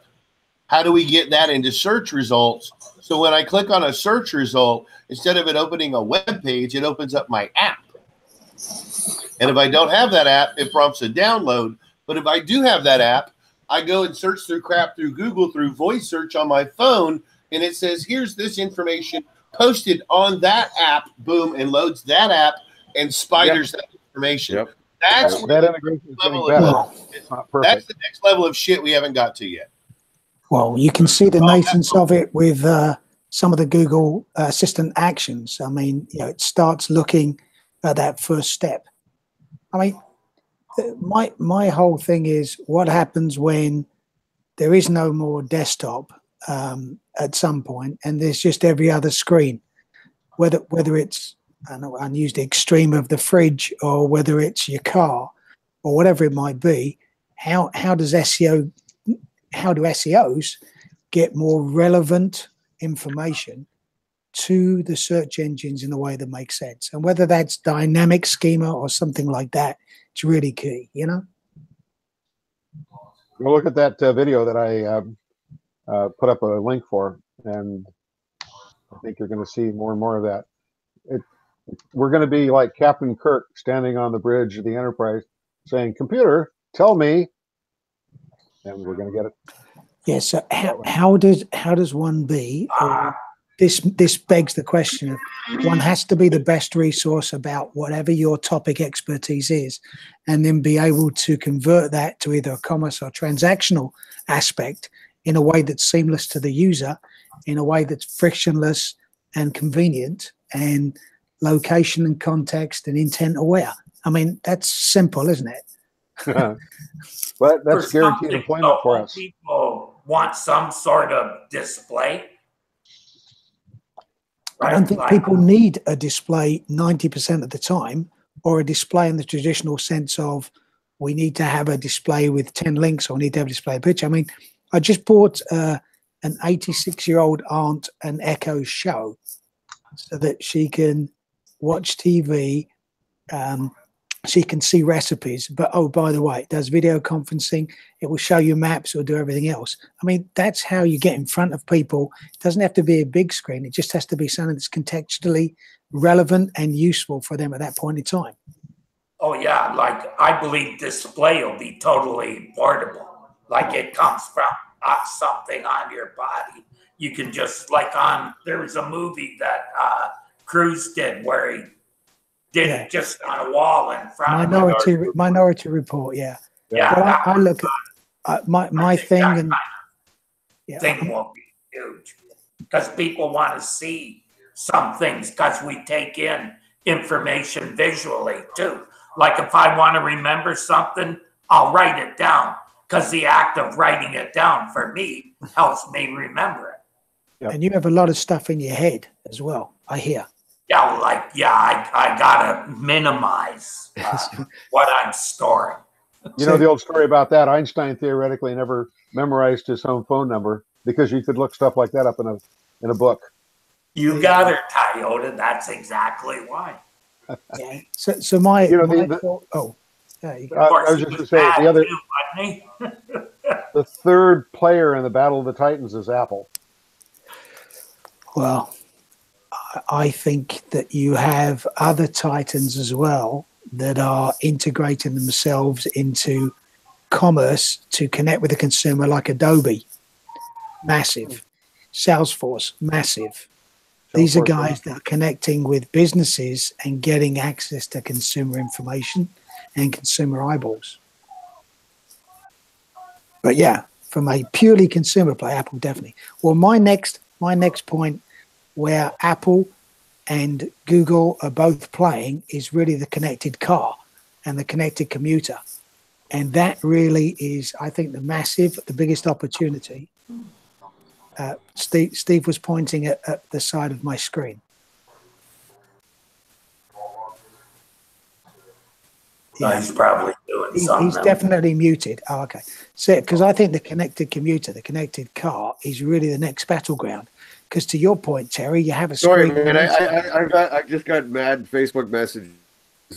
How do we get that into search results? So when I click on a search result, instead of it opening a web page, it opens up my app. And if I don't have that app, it prompts a download. But if I do have that app, I go and search through crap through Google, through voice search on my phone, and it says, here's this information posted on that app, boom, and loads that app and spiders that information. Yep. That's that integration is getting better. It's not perfect. That's the next level of shit we haven't got to yet. Well, you can see the nascence of it with some of the Google Assistant actions. I mean, you know, it starts looking at that first step. I mean, my whole thing is what happens when there is no more desktop at some point, and there's just every other screen, whether it's I used the extreme of the fridge, or whether it's your car, or whatever it might be. How do SEOs get more relevant information to the search engines in a way that makes sense? And whether that's dynamic schema or something like that, it's really key, you know? Well, look at that video that I put up a link for, and I think you're going to see more and more of that. We're going to be like Captain Kirk standing on the bridge of the Enterprise saying, "Computer, tell me," and we're going to get it. Yeah. So how does one be? This begs the question of one has to be the best resource about whatever your topic expertise is, and then be able to convert that to either a commerce or transactional aspect in a way that's seamless to the user, in a way that's frictionless and convenient, and location and context and intent aware. I mean, that's simple, isn't it? But that's guaranteed employment for us. People want some sort of display. I don't think people need a display 90% of the time, or a display in the traditional sense of we need to have a display with 10 links, or we need to have a display picture. I mean, I just bought an 86-year-old aunt an Echo Show so that she can watch TV, she can see recipes, but oh, by the way, it does video conferencing, it will show you maps, it will do everything else. I mean, that's how you get in front of people. It doesn't have to be a big screen, it just has to be something that's contextually relevant and useful for them at that point in time. Oh yeah, like I believe display will be totally portable. Like it comes from something on your body. You can just there was a movie that Cruise did where he did it just on a wall in front of Minority Report, yeah. Yeah, well, I look at my thing, and thing won't be huge because people want to see some things because we take in information visually too. Like if I want to remember something, I'll write it down because the act of writing it down for me helps me remember it. And you have a lot of stuff in your head as well, I hear. Yeah, I gotta minimize what I'm storing. You know the old story about that? Einstein theoretically never memorized his own phone number because you could look stuff like that up in a book. You got her, Toyota. That's exactly why. Yeah. So my, you know, I was just going to say the other, the third player in the Battle of the Titans is Apple. Well, I think that you have other titans as well that are integrating themselves into commerce to connect with the consumer, like Adobe, massive. Salesforce, massive. These are guys that are connecting with businesses and getting access to consumer information and consumer eyeballs. But yeah, from a purely consumer play, Apple definitely. Well, my next point where Apple and Google are both playing is really the connected car and the connected commuter. And that really is, I think, the biggest opportunity. Steve was pointing at the side of my screen. Yeah, he's probably doing something. He's definitely muted. Oh, okay. So, because I think the connected commuter, the connected car, is really the next battleground. Because to your point, Terry, you have a screen. Sorry, man. I just got mad Facebook messages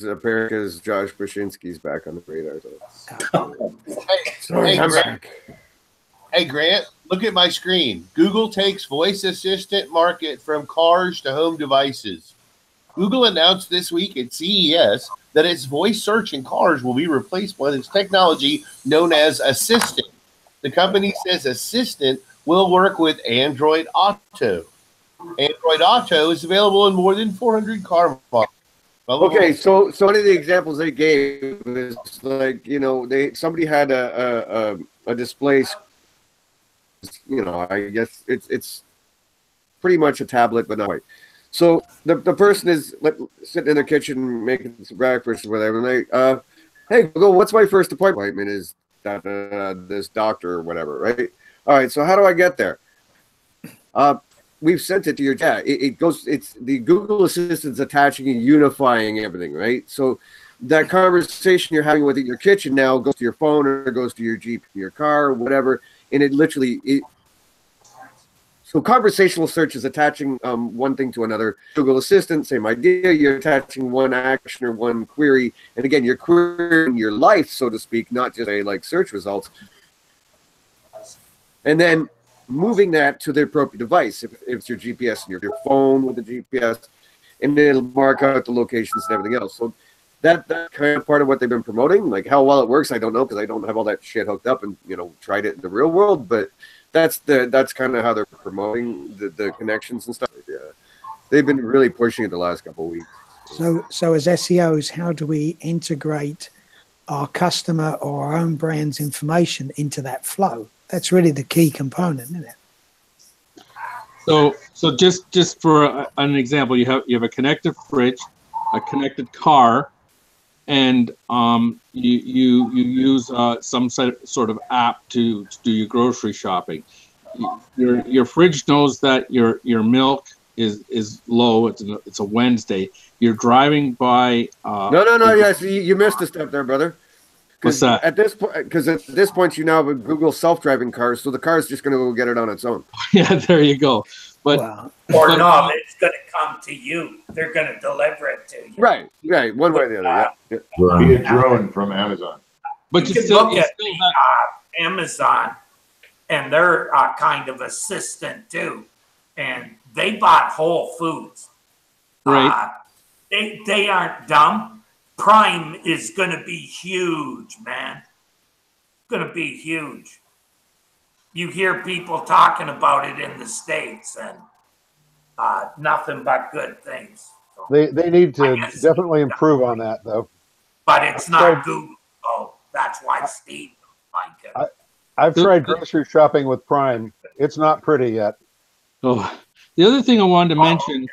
apparently because Josh Brzezinski's back on the radar. Sorry, I'm back. Hey, Grant, look at my screen. Google takes voice assistant market from cars to home devices. Google announced this week at CES that its voice search in cars will be replaced by its technology known as Assistant. The company says Assistant will work with Android Auto. Android Auto is available in more than 400 car models. Okay, so one of the examples they gave is like, you know, somebody had a display. You know, I guess it's pretty much a tablet, but not quite. So the person is sitting in their kitchen making some breakfast or whatever, and they, hey Google, what's my first appointment? Is that this doctor or whatever, right? All right, so how do I get there? We've sent it to your chat. It's the Google Assistant's attaching and unifying everything, right? So that conversation you're having with your kitchen now goes to your phone or goes to your Jeep, your car, or whatever, and it literally. So conversational search is attaching one thing to another. Google Assistant, same idea. You're attaching one action or one query, and again, you're querying your life, so to speak, not just like search results. And then moving that to the appropriate device, if it's your GPS and your phone with the GPS, and then it'll mark out the locations and everything else. So that kind of part of what they've been promoting. Like how well it works, I don't know, because I don't have all that shit hooked up and tried it in the real world, but. That's kind of how they're promoting the connections and stuff. Yeah, they've been really pushing it the last couple of weeks. So as SEOs, how do we integrate our customer or our own brand's information into that flow? That's really the key component, isn't it? So just for an example, you have a connected fridge, a connected car, and you use some sort of app to do your grocery shopping. Your fridge knows that your milk is low. It's a Wednesday. You're driving by. No. Yes, you missed a step there, brother. What's that? At this point, you now have a Google self-driving cars, so the car is just going to go get it on its own. Yeah, there you go. But or no, it's going to come to you. They're going to deliver it to you. Right. One way or the other. Yeah. Be a drone from Amazon. But you can look at Amazon, and they're kind of assistant too, and they bought Whole Foods. Right. They aren't dumb. Prime is going to be huge, man. Going to be huge. You hear people talking about it in the States, and nothing but good things. So They need to definitely improve on that, though. But it's not Google. Oh, that's why Steve don't like it. I've tried grocery shopping with Prime. It's not pretty yet. Oh, the other thing I wanted to mention,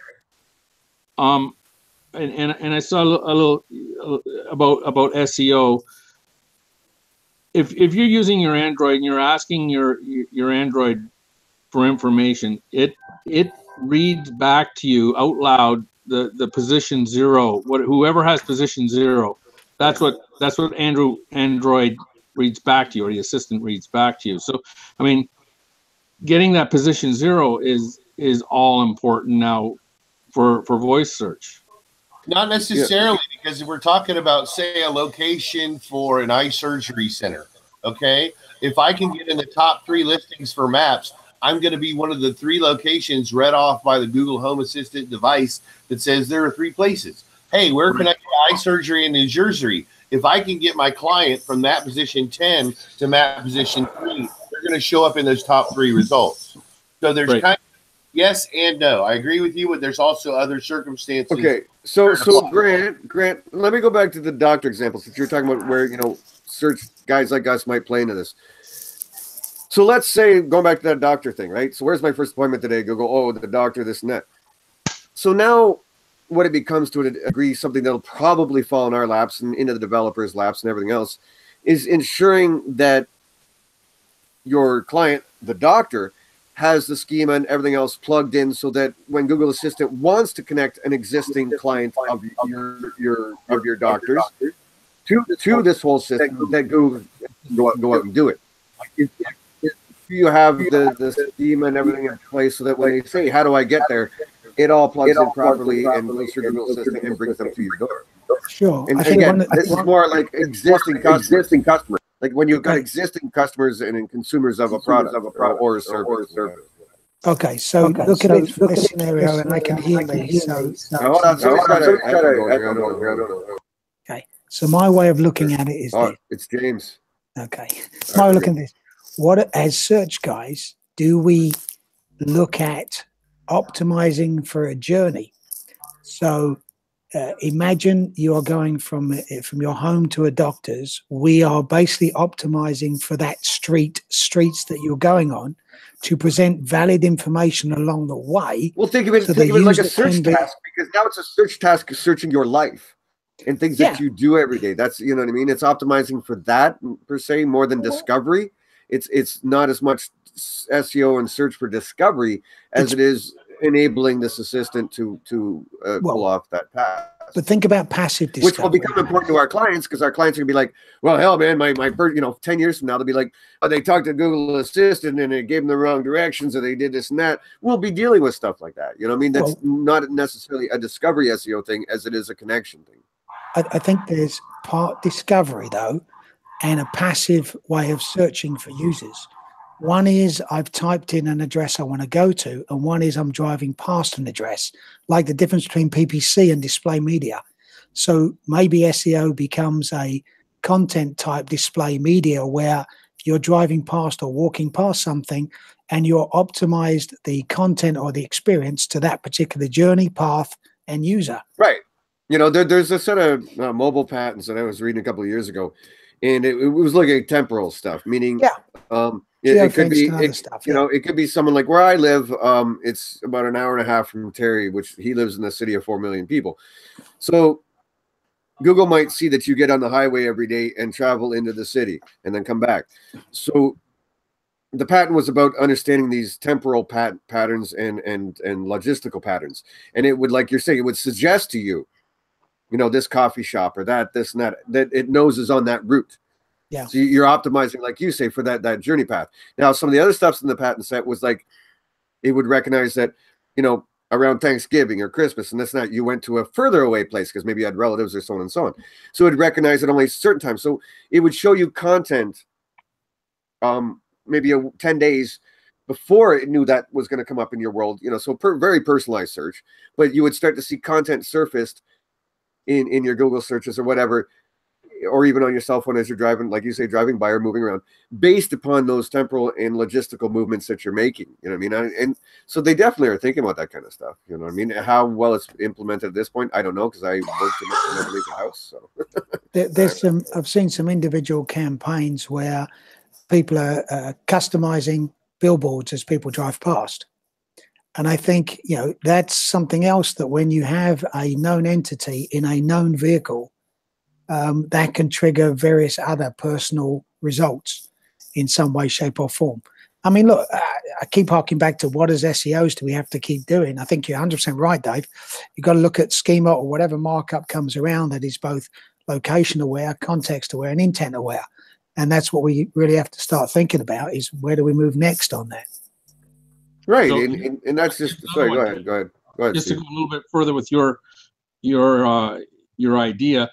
and I saw a little about SEO. If you're using your Android and you're asking your Android for information, it reads back to you out loud the position 0. Whoever has position 0, that's what Android reads back to you, or the assistant reads back to you. So, I mean, getting that position 0 is all important now for voice search. Not necessarily, because if we're talking about, say, a location for an eye surgery center, okay? If I can get in the top 3 listings for maps, I'm going to be one of the 3 locations read off by the Google Home Assistant device that says there are 3 places. Hey, where can I get eye surgery in New Jersey? If I can get my client from that position 10 to map position 3, they're going to show up in those top 3 results. So there's kind of yes and no. I agree with you, but there's also other circumstances. Okay, so Grant, let me go back to the doctor example, since you're talking about where, search guys like us might play into this. So let's say, going back to that doctor thing, right? So where's my first appointment today? Go, oh, the doctor, this and that. So now what it becomes to a degree, something that'll probably fall in our laps and into the developers' laps and everything else, is ensuring that your client, the doctor, has the schema and everything else plugged in, so that when Google Assistant wants to connect an existing client of your doctors to this whole system, that Google go out and do it. If you have the schema and everything in place, so that when they say, "How do I get there?" it all plugs in properly and goes through Google Assistant and brings them to your door. Sure. And again, this is more like existing customers. Like when you've got existing customers and consumers of a product or a service. Okay, so look at this scenario, and I can hear me. Hold on, okay, so my way of looking at it is this. It's James. Okay, my way of looking at this. What, as search guys, do we look at optimizing for a journey? So imagine you are going from your home to a doctor's. We are basically optimizing for that streets that you're going on to present valid information along the way. Well, think of it like a search task, because now it's a search task searching your life and things that you do every day. That's, you know what I mean? It's optimizing for that per se more than discovery. It's not as much SEO and search for discovery as it is enabling this assistant to pull off that task. But think about passive discovery, which will become important to our clients, because our clients are gonna be like, well, hell, man, my 10 years from now, they'll be like, oh, they talked to Google Assistant and it gave them the wrong directions, or they did this and that. We'll be dealing with stuff like that. You know what I mean? That's not necessarily a discovery SEO thing as it is a connection thing. I think there's part discovery, though, and a passive way of searching for users. One is I've typed in an address I want to go to, and one is I'm driving past an address, like the difference between PPC and display media. So maybe SEO becomes a content type display media, where you're driving past or walking past something and you're optimized the content or the experience to that particular journey, path, and user. Right. There's a set of mobile patents that I was reading a couple of years ago, and it was looking at temporal stuff, meaning it could be it could be someone like where I live. It's about an hour and a half from Terry, which he lives in a city of 4 million people. So Google might see that you get on the highway every day and travel into the city and then come back. So the patent was about understanding these temporal patterns and logistical patterns, and it would, like you're saying, it would suggest to you, you know, this coffee shop or that, this and that it knows is on that route. Yeah. So you're optimizing, like you say, for that journey path. Now, some of the other stuffs in the patent set was like, it would recognize that, you know, around Thanksgiving or Christmas and this and that, you went to a further away place because maybe you had relatives or so on and so on. So it would recognize it only certain times. So it would show you content, maybe 10 days before it knew that was going to come up in your world, you know, so very personalized search, but you would start to see content surfaced in your Google searches or whatever, or even on your cell phone as you're driving, like you say, driving by or moving around, based upon those temporal and logistical movements that you're making. You know what I mean? And so they definitely are thinking about that kind of stuff. You know what I mean? How well it's implemented at this point, I don't know, because I work too much and never leave the house. So there's I've seen some individual campaigns where people are customizing billboards as people drive past. And I think, you know, that's something else that when you have a known entity in a known vehicle, that can trigger various other personal results in some way, shape, or form. I mean, look, I keep harking back to what as SEOs do we have to keep doing? I think you're 100% right, Dave. You've got to look at schema or whatever markup comes around that is both location aware, context aware, and intent aware. And that's what we really have to start thinking about, is where do we move next on that? Right. So- and that's just, sorry, go ahead. Go ahead, Just Steve. to go a little bit further with your idea.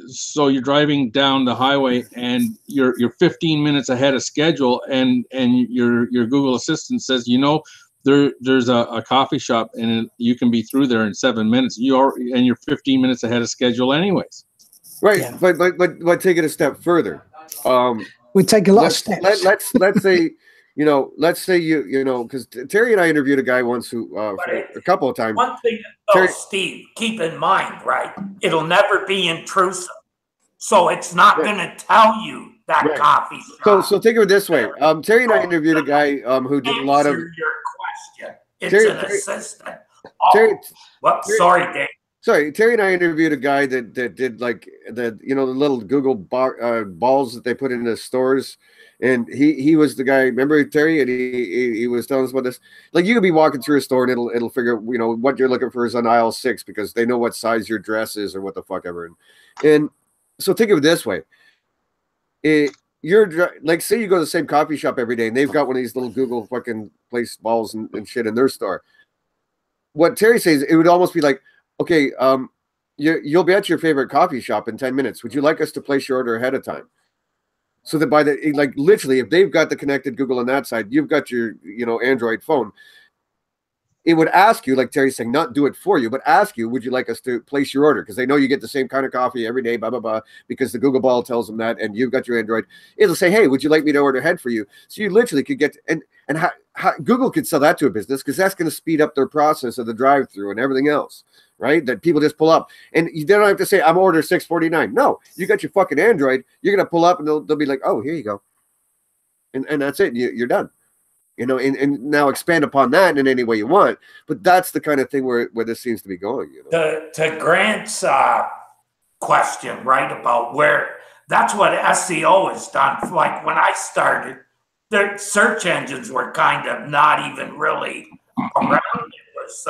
So you're driving down the highway and you're 15 minutes ahead of schedule, and your Google Assistant says, you know, there's a coffee shop and you can be through there in 7 minutes. You're 15 minutes ahead of schedule anyways. Right. Yeah. But take it a step further. We take a lot of steps. Let's say, you know, you know, because Terry and I interviewed a guy once who a couple of times. One thing, though, Steve, keep in mind, right? It'll never be intrusive, so it's not going to tell you that coffee shop. So think of it this way. Terry and I interviewed a guy who did a lot of. Answer your question. It's Terry- an assistant. Terry- Sorry, Dave. Sorry, Terry and I interviewed a guy that did like the little Google balls that they put in the stores, and he was the guy. Remember Terry? And he was telling us about this. Like you could be walking through a store and it'll figure, you know, what you're looking for is on aisle 6 because they know what size your dress is or what the fuck ever. And so think of it this way: you're like, say you go to the same coffee shop every day and they've got one of these little Google fucking place balls and shit in their store. What Terry says, it would almost be like, okay, you'll be at your favorite coffee shop in 10 minutes. Would you like us to place your order ahead of time? So that by the, like, literally, if they've got the connected Google on that side, you've got your, you know, Android phone. It would ask you, like Terry's saying, not do it for you, but ask you, would you like us to place your order? Because they know you get the same kind of coffee every day, blah, blah, blah, because the Google ball tells them that, and you've got your Android. It'll say, hey, would you like me to order ahead for you? So you literally could get, and how Google could sell that to a business because that's going to speed up their process of the drive-through and everything else, right? That people just pull up. And you don't have to say, I'm order 649. No, you got your fucking Android. You're going to pull up and they'll be like, oh, here you go. And that's it. You're done. You know, and now expand upon that in any way you want. But that's the kind of thing where this seems to be going. You know? To Grant's question, right, about where, that's what SEO has done. Like when I started, the search engines were kind of not even really around. It was,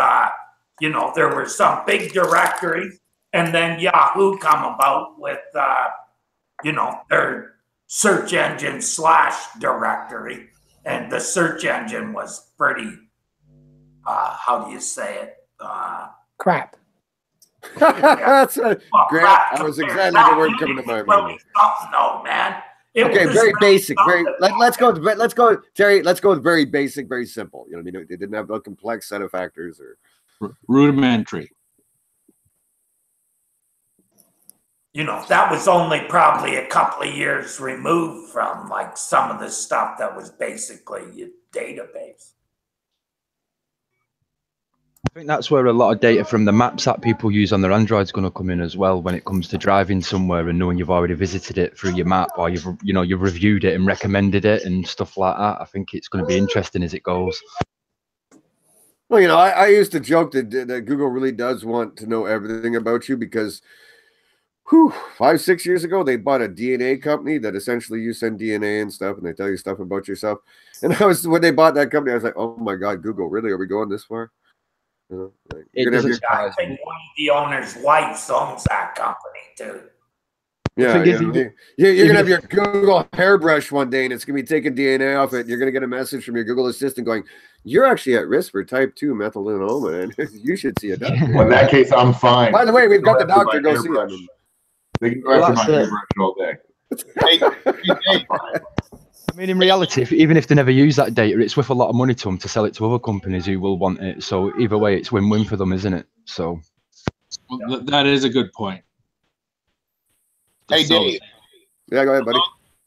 you know, there were some big directories, and then Yahoo come about with, you know, their search engine / directory. And the search engine was pretty, how do you say it? Crap. That's Grant, crap. that was exactly the word coming to my mind. No, man. Okay, very basic. Let's go, Terry. Let's go with very basic, very simple. You know what I mean? It didn't have a complex set of factors or rudimentary. You know, that was only probably a couple of years removed from like some of the stuff that was basically your database. I think that's where a lot of data from the maps that people use on their Android is going to come in as well when it comes to driving somewhere and knowing you've already visited it through your map or you've reviewed it and recommended it and stuff like that. I think it's going to be interesting as it goes. Well, you know, I used to joke that Google really does want to know everything about you because 5, 6 years ago, they bought a DNA company that essentially you send DNA and stuff, and they tell you stuff about yourself. And when they bought that company, I was like, oh my God, Google, really? Are we going this far? Like, It doesn't I think one of the owner's wife owns that company too. Yeah, thing is, you're gonna have your Google hairbrush one day, and it's gonna be taking DNA off it. And you're gonna get a message from your Google Assistant going, "You're actually at risk for type 2 methylinoma, and you should see a doctor." Well, in that case, I'm fine. By the way, we've got the Go after doctor. my Go see hairbrush. him. They can go after my hairbrush all day. I mean, in reality, even if they never use that data, it's worth a lot of money to them to sell it to other companies who will want it. So either way, it's win-win for them, isn't it? So Well, that is a good point. Hey, Dave. Yeah, go ahead, buddy.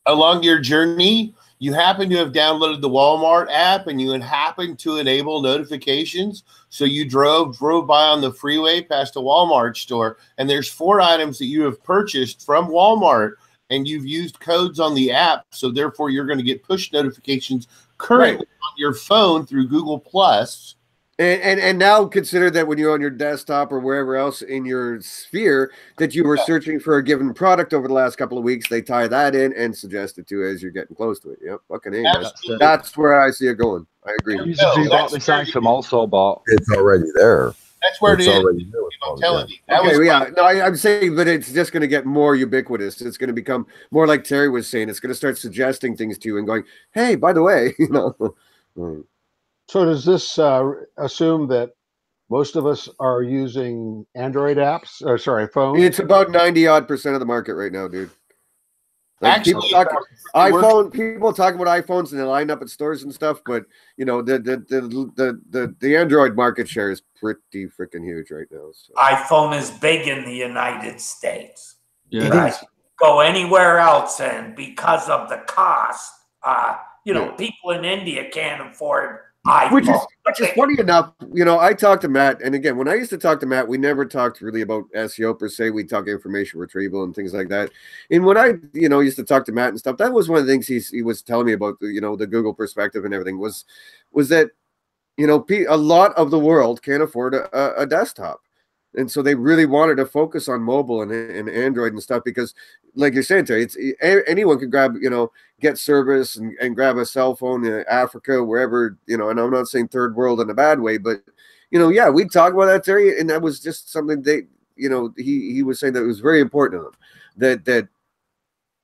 Along your journey, you happen to have downloaded the Walmart app, and you happen to enable notifications. So you drove by on the freeway past a Walmart store, and there's 4 items that you have purchased from Walmart, and you've used codes on the app. So therefore, you're going to get push notifications currently on your phone through Google Plus. And now consider that when you're on your desktop or wherever else in your sphere that you were searching for a given product over the last couple of weeks, they tie that in and suggest it to you as you're getting close to it. Yep, fucking A. That's where I see it going. I agree. Users who bought this item also bought. It's already there. That's where It's it is. already there. I'm telling you. Okay, yeah. No, I'm saying, but it's just going to get more ubiquitous. It's going to become more like Terry was saying. It's going to start suggesting things to you and going, "Hey, by the way, you know." So does this assume that most of us are using Android apps, or sorry, phones? It's about 90-odd% of the market right now, dude. Like Actually, people talk about iPhones and they line up at stores and stuff, but you know the Android market share is pretty freaking huge right now. So. iPhone is big in the United States. Yeah, Right? Go anywhere else, and because of the cost, people in India can't afford iPhone. Which is funny enough, you know, I talked to Matt, and again, when I used to talk to Matt, we never talked really about SEO per se. We talk information retrieval and things like that. And when I, used to talk to Matt and stuff, that was one of the things he was telling me about, the Google perspective and everything was that, a lot of the world can't afford a desktop. And so they really wanted to focus on mobile and Android and stuff because, like you're saying, Terry, anyone can grab, get service and grab a cell phone in Africa, wherever, and I'm not saying third world in a bad way, but, yeah, we talked about that, Terry, and that was just something he was saying that it was very important to them that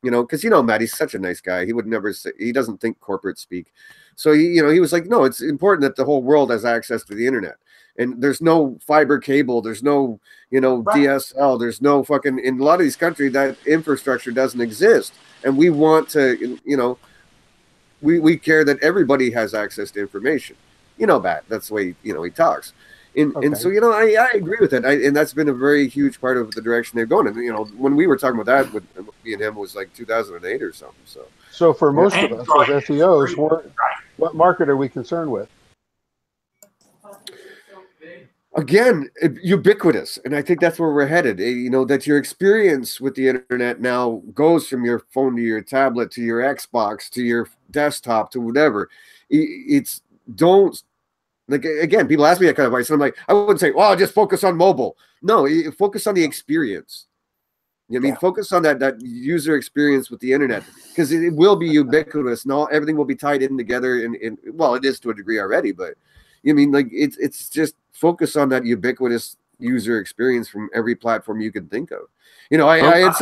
because Matt, he's such a nice guy. He would never say, he doesn't think corporate speak. So he was like, no, it's important that the whole world has access to the internet. And there's no fiber cable, there's no, DSL, there's no fucking, in a lot of these countries, that infrastructure doesn't exist. And we want to, we care that everybody has access to information. Matt, that's the way, he talks. And so, I agree with it. And that's been a very huge part of the direction they're going. And, when we were talking about that with me and him, it was like 2008 or something. So for most of us as SEOs, what market are we concerned with? Again, ubiquitous. And I think that's where we're headed. That your experience with the internet now goes from your phone to your tablet to your Xbox to your desktop to whatever. Again, people ask me that kind of advice, and I'm like, I wouldn't say, well, just focus on mobile. No, focus on the experience. Focus on that user experience with the internet, because it will be ubiquitous. And everything will be tied in together. Well, it is to a degree already, but it's just focus on that ubiquitous user experience from every platform you can think of. I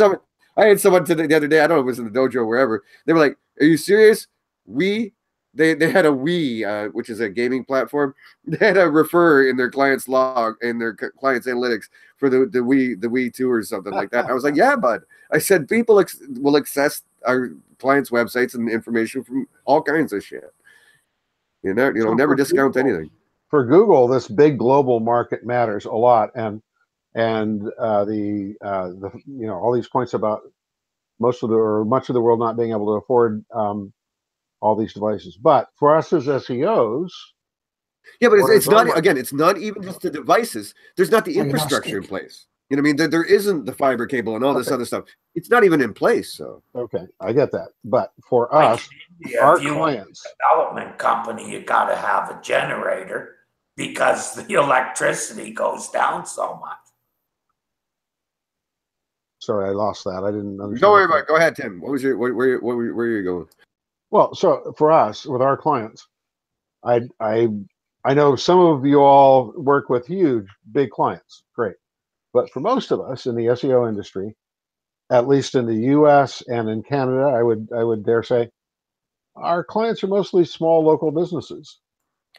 had someone the other day, I don't know if it was in the dojo or wherever. They were like, "Are you serious? They had a Wii, which is a gaming platform. They had a refer in their client's log in their client's analytics for the Wii 2 or something like that." I was like, "Yeah, bud." I said, people will access our clients' websites and information from all kinds of shit. Never discount anything. For Google, this big global market matters a lot, and all these points about much of the world not being able to afford all these devices. But for us as SEOs, yeah, but it's not, again, it's not even just the devices. There's not the infrastructure in place. There isn't the fiber cable and all this other stuff. It's not even in place. So okay, I get that. But for us, our clients, development company, you got to have a generator because the electricity goes down so much. Sorry, I lost that. I didn't understand. Don't worry about it. Go ahead, Tim. What was your where are you going? Well, so for us, with our clients, I know some of you all work with huge, big clients. Great. But for most of us in the SEO industry, at least in the US and in Canada, I would dare say, our clients are mostly small local businesses.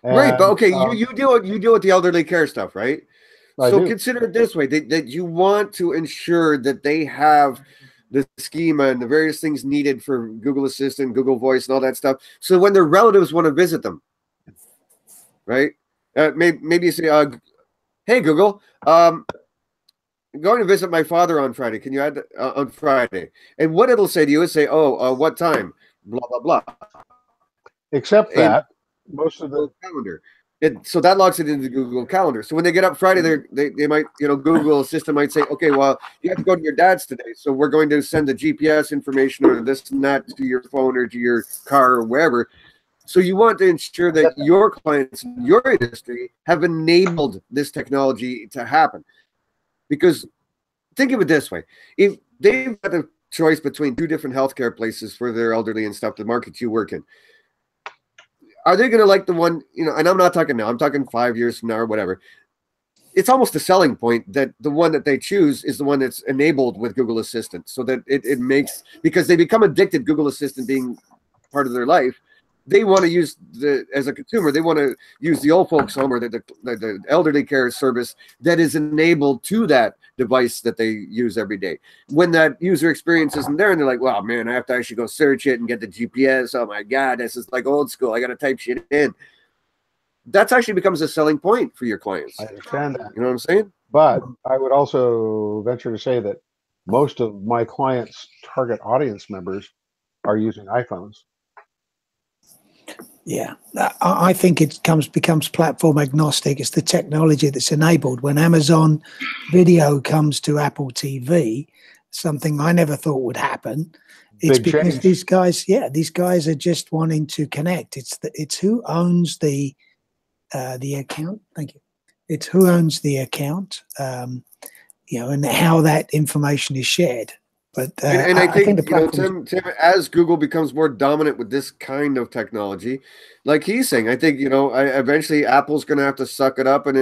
Right, but And, okay, you deal with the elderly care stuff, right? I So do. consider it this way: that you want to ensure that they have the schema and the various things needed for Google Assistant, Google Voice, and all that stuff. So when their relatives want to visit them, right? Maybe you say, "Hey Google, I'm going to visit my father on Friday. Can you add on Friday?" And what it'll say to you is say, "Oh, what time?" Blah blah blah. Except And that most of the calendar. So that logs it into Google Calendar. So when they get up Friday, they might, Google Assistant might say, okay, well, you have to go to your dad's today. So we're going to send the GPS information or this and that to your phone or to your car or wherever. So you want to ensure that your clients in your industry have enabled this technology to happen. Because think of it this way. If they've got a choice between two different healthcare places for their elderly and stuff, the markets you work in, are they going to like the one, and I'm not talking now, I'm talking 5 years from now or whatever. It's almost a selling point that the one that they choose is the one that's enabled with Google Assistant, so that it makes, because they become addicted, Google Assistant being part of their life. They want to use as a consumer, they want to use the old folks home or the elderly care service that is enabled to that device that they use every day. When that user experience isn't there and they're like, well, man, I have to actually go search it and get the GPS. Oh my God, this is like old school. I got to type shit in. That's actually becomes a selling point for your clients. I understand that. You know what I'm saying? But I would also venture to say that most of my clients' target audience members are using iPhones. Yeah, I think it becomes platform agnostic. It's the technology that's enabled. When Amazon Video comes to Apple TV, something I never thought would happen. It's Big because change. these guys are just wanting to connect. It's who owns the account. Thank you. It's who owns the account, and how that information is shared. But And I think the platform, Tim, as Google becomes more dominant with this kind of technology, like he's saying, I think eventually Apple's going to have to suck it up and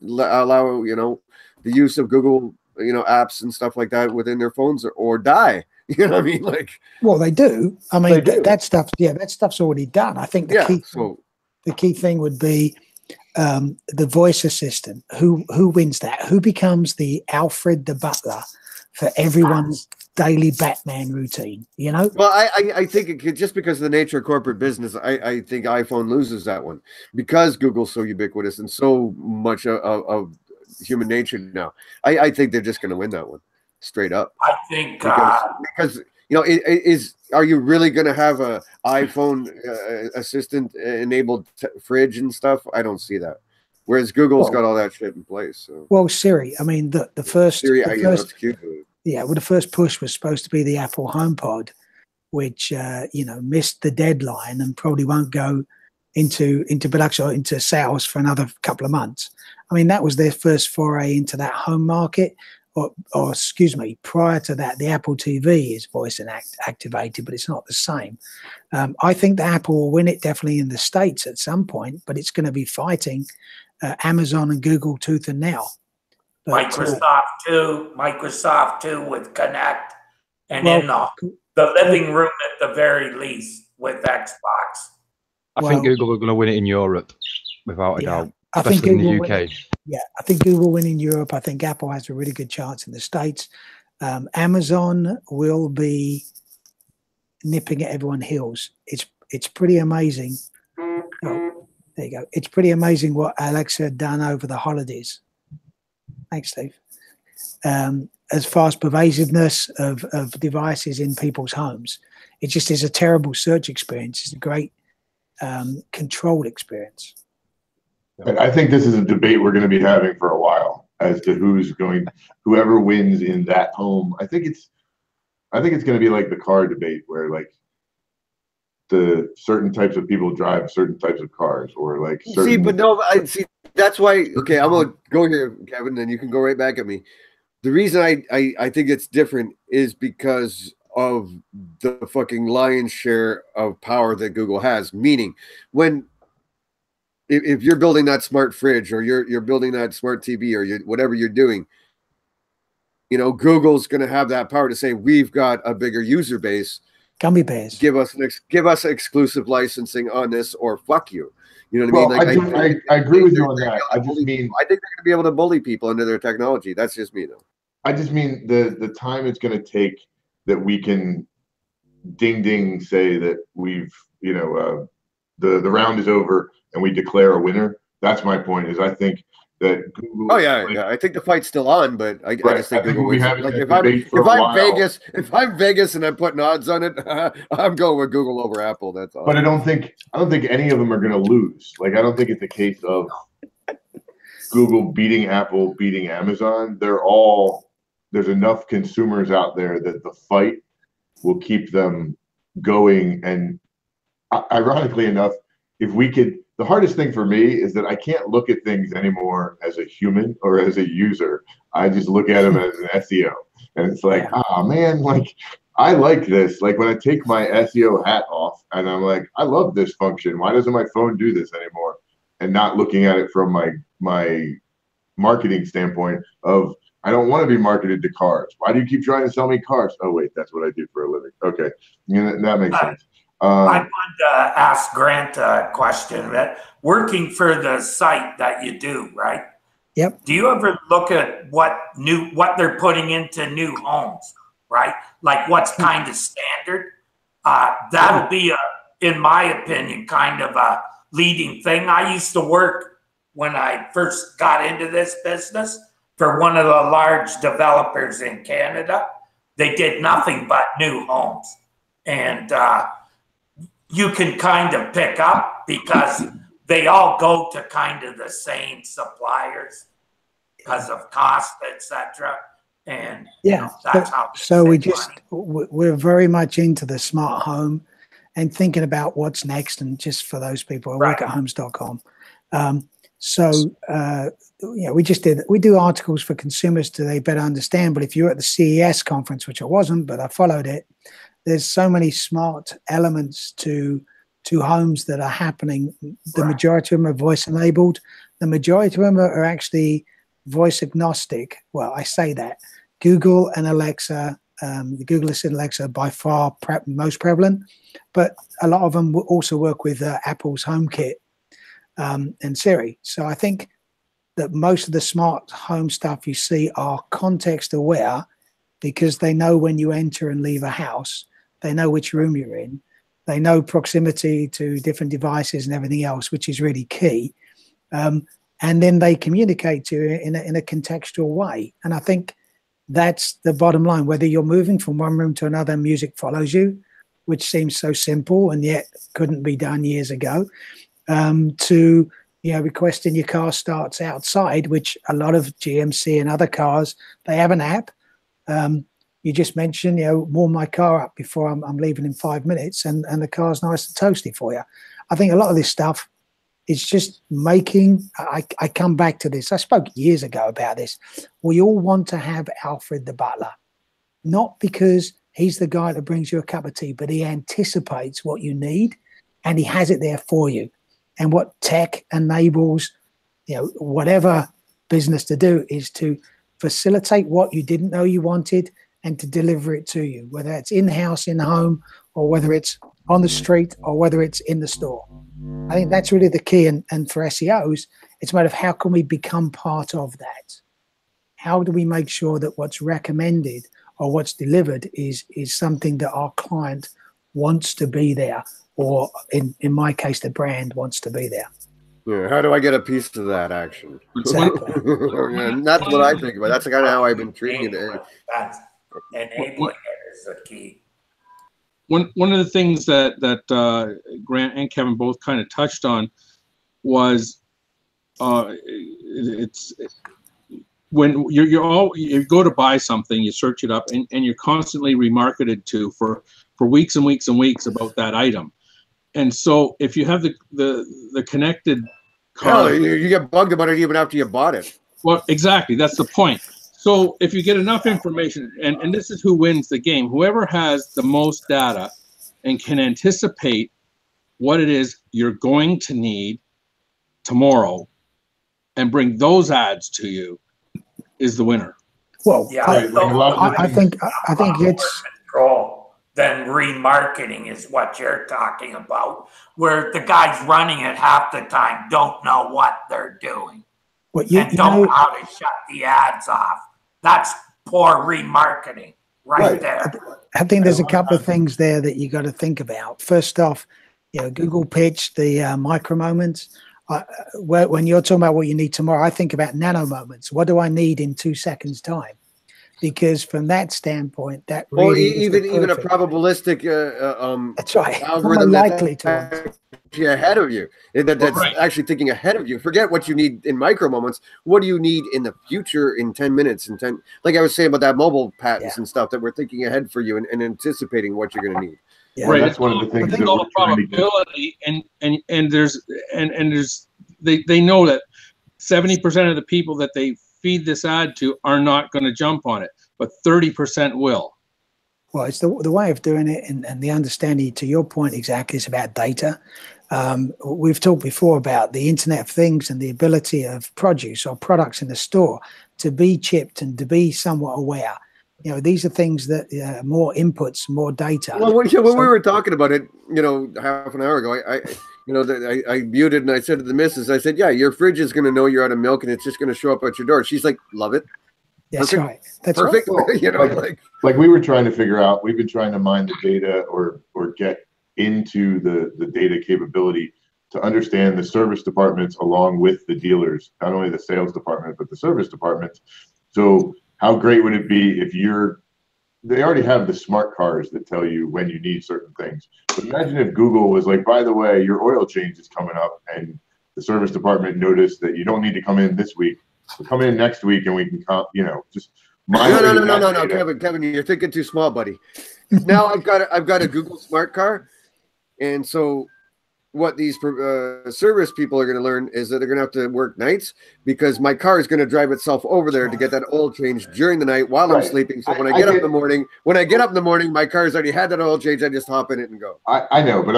allow the use of Google apps and stuff like that within their phones or die. You know what I mean? Like, well, they do. I mean, They do. that stuff's already done. I think the key thing would be the voice assistant. Who wins that? Who becomes the Alfred the butler for everyone's daily Batman routine? Well, I think just because of the nature of corporate business, I think iPhone loses that one because Google's so ubiquitous and so much of human nature now. I think they're just going to win that one straight up. I think because are you really going to have a iPhone assistant enabled fridge and stuff? I don't see that. Whereas Google's got all that shit in place. So. Well, Siri. I mean, the first Siri, first, that's cute. yeah, well, the first push was supposed to be the Apple HomePod, which missed the deadline and probably won't go into production or into sales for another couple of months. I mean, that was their first foray into that home market. Or excuse me, prior to that, the Apple TV is voice and activated, but it's not the same. I think that Apple will win it definitely in the States at some point, but it's going to be fighting Amazon and Google tooth and nail. But, Microsoft too with Connect, and in the living room at the very least with Xbox. I think Google are going to win it in Europe, without a doubt, especially in the UK. I think Google win in Europe. I think Apple has a really good chance in the States. Amazon will be nipping at everyone's heels. It's pretty amazing. Oh, there you go. It's pretty amazing what Alexa done over the holidays. Thanks, Steve. As far as pervasiveness of devices in people's homes, it just is a terrible search experience. It's a great controlled experience. I think this is a debate we're going to be having for a while as to whoever wins in that home. I think it's going to be like the car debate where like the certain types of people drive certain types of cars or like certain. See, but no, that's why. Okay, I'm gonna go here, Kevin, and you can go right back at me. The reason I think it's different is because of the fucking lion's share of power that Google has. Meaning, if you're building that smart fridge, or you're building that smart TV, or whatever you're doing, you know, Google's going to have that power to say, we've got a bigger user base. Gummy bears. Give us exclusive licensing on this, or fuck you. You know what I mean? Like, I agree with you on that. I just mean, I think they're going to be able to bully people into their technology. That's just me, though. I just mean the time it's going to take that we can ding say that we've, you know, the round is over and we declare a winner. That's my point. Is I think that Google. Oh yeah. I think the fight's still on, but I just think Google wins. Like if I'm Vegas and I'm putting odds on it, I'm going with Google over Apple. That's all. But I don't think any of them are going to lose. Like I don't think it's a case of Google beating Apple, beating Amazon. There's enough consumers out there that the fight will keep them going. And ironically enough, if we could, the hardest thing for me is that I can't look at things anymore as a human or as a user. I just look at them as an SEO. And it's like, man, like I like this. Like when I take my SEO hat off and I'm like, I love this function. Why doesn't my phone do this anymore? And not looking at it from my marketing standpoint of, I don't want to be marketed to cars. Why do you keep trying to sell me cars? Oh, wait, that's what I do for a living. Okay, that makes sense. I wanted to ask Grant a question. That working for the site that you do, right? Yep. Do you ever look at what they're putting into new homes, right? Like what's kind of standard? That'll be, in my opinion, kind of a leading thing. I used to work when I first got into this business for one of the large developers in Canada. They did nothing but new homes. And you can kind of pick up because they all go to kind of the same suppliers because of cost, etc. And yeah, that's how. So we're very much into the smart home and thinking about what's next. And just for those people who work at homes.com. We do articles for consumers so they better understand. But if you're at the CES conference, which I wasn't, but I followed it, there's so many smart elements to homes that are happening. The majority of them are voice enabled. The majority of them are actually voice agnostic. Well, I say that. Google and Alexa, the Google Assistant Alexa, by far most prevalent, but a lot of them will also work with Apple's HomeKit and Siri. So I think that most of the smart home stuff you see are context aware because they know when you enter and leave a house, they know which room you're in, they know proximity to different devices and everything else, which is really key. And then they communicate to you in a contextual way. And I think that's the bottom line. Whether you're moving from one room to another, music follows you, which seems so simple and yet couldn't be done years ago, to requesting your car starts outside, which a lot of GMC and other cars, they have an app. You just mentioned, warm my car up before I'm leaving in 5 minutes, and the car's nice and toasty for you. I think a lot of this stuff is just making, I come back to this. I spoke years ago about this. We all want to have Alfred the butler, not because he's the guy that brings you a cup of tea, but he anticipates what you need and he has it there for you. And what tech enables, whatever business to do is to facilitate what you didn't know you wanted and to deliver it to you, whether it's in-house, in-home, or whether it's on the street or whether it's in the store. I think that's really the key. And for SEOs, it's a matter of how can we become part of that? How do we make sure that what's recommended or what's delivered is something that our client wants to be there, or in my case, the brand wants to be there. Yeah, how do I get a piece of that action? Exactly. And that's what I think about. That's kind of how I've been treating it. That's enabling it is the key. One of the things that Grant and Kevin both kind of touched on was it's when you go to buy something, you search it up, and you're constantly remarketed to for weeks and weeks and weeks about that item. And so if you have the connected car, you get bugged about it even after you bought it. Well, exactly. That's the point. So if you get enough information, and this is who wins the game, whoever has the most data and can anticipate what it is you're going to need tomorrow and bring those ads to you is the winner. Well, Yeah, I think it's control than remarketing is what you're talking about, where the guys running it half the time don't know what they're doing and don't know how to shut the ads off. That's poor remarketing right there. I think there's a couple of things there that you got to think about. First off, Google pitched the micro moments. When you're talking about what you need tomorrow, I think about nano moments. What do I need in 2 seconds time? Because from that standpoint, that really even a probabilistic that's right. algorithm likely that's actually ahead of you. That's actually thinking ahead of you. Forget what you need in micro moments. What do you need in the future in 10 minutes? And 10, like I was saying about that mobile patents and stuff, that we're thinking ahead for you and anticipating what you're going to need. Yeah, right. That's one of the things that we're probability, and there's they know that 70% of the people that they feed this ad to are not going to jump on it, but 30% will. Well, it's the way of doing it, and the understanding, to your point exactly, is about data. We've talked before about the Internet of Things and the ability of produce or products in the store to be chipped and to be somewhat aware. These are things that more inputs, more data. Well, when we were talking about it, half an hour ago, I muted and I said to the missus, I said, yeah, your fridge is going to know you're out of milk and it's just going to show up at your door. She's like, love it. That's perfect. Right. That's perfect. Right. Like we were trying to figure out, we've been trying to mine the data or get into the data capability to understand the service departments along with the dealers, not only the sales department, but the service departments. So how great would it be if they already have the smart cars that tell you when you need certain things. But imagine if Google was like, by the way, your oil change is coming up and the service department noticed that you don't need to come in this week. We'll come in next week and we can just No, Kevin, you're thinking too small, buddy. Now I've got a Google smart car. And so what these service people are going to learn is that they're going to have to work nights because my car is going to drive itself over there to get that oil change during the night while I'm sleeping. So when I get up in the morning, my car's already had that oil change. I just hop in it and go. I know, but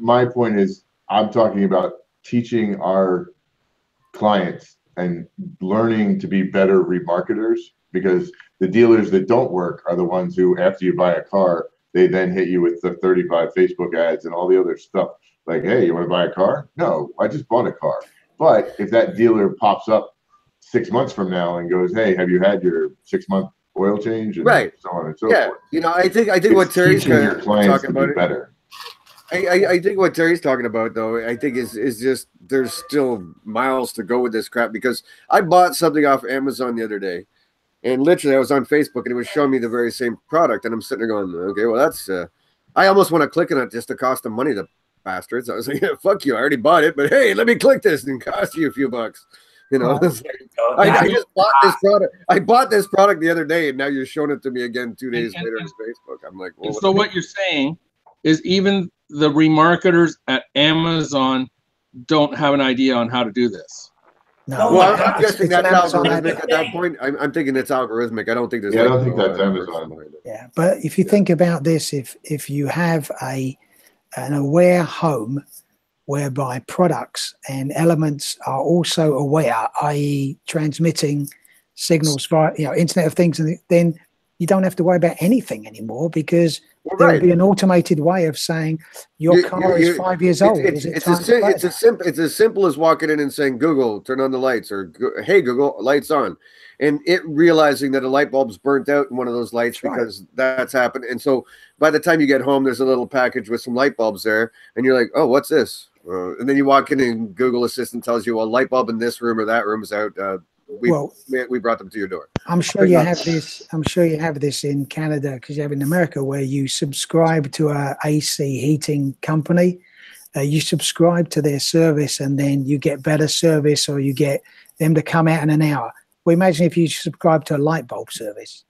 my point is, I'm talking about teaching our clients and learning to be better remarketers, because the dealers that don't work are the ones who, after you buy a car, they then hit you with the 35 Facebook ads and all the other stuff. Like, hey, you want to buy a car? No, I just bought a car. But if that dealer pops up 6 months from now and goes, hey, have you had your 6-month oil change? And so on and so forth. I think what Terry's talking about better. I think what Terry's talking about, though, I think is just there's still miles to go with this crap, because I bought something off Amazon the other day, and literally I was on Facebook and it was showing me the very same product, and I'm sitting there going, okay, well, that's I almost want to click on it just to cost them money, the bastards. I was like, yeah, fuck you, I already bought it, but hey, let me click this and cost you a few bucks. I just bought this product. I bought this product the other day, and now you're showing it to me again 2 days later on Facebook. I'm like, well, so what you're saying is even the remarketers at Amazon don't have an idea on how to do this. No, well, I'm guessing that's algorithmic at that point. I'm thinking it's algorithmic. I don't think there's. Yeah, I don't think that's Amazon. Yeah, but if you think about this, if you have an aware home whereby products and elements are also aware, i.e., transmitting signals via Internet of Things, and then you don't have to worry about anything anymore, because there will be an automated way of saying your car is 5 years old. It's as simple as walking in and saying, Google, turn on the lights, or hey, Google, lights on. And it realizing that a light bulb's burnt out in one of those lights because that's happened. And so by the time you get home, there's a little package with some light bulbs there. And you're like, oh, what's this? And then you walk in and Google Assistant tells you, well, light bulb in this room or that room is out. We brought them to your door. I'm sure you have this. I'm sure you have this in Canada, because you have in America, where you subscribe to a AC heating company. You subscribe to their service, and then you get better service, or you get them to come out in an hour. Well, imagine if you subscribe to a light bulb service.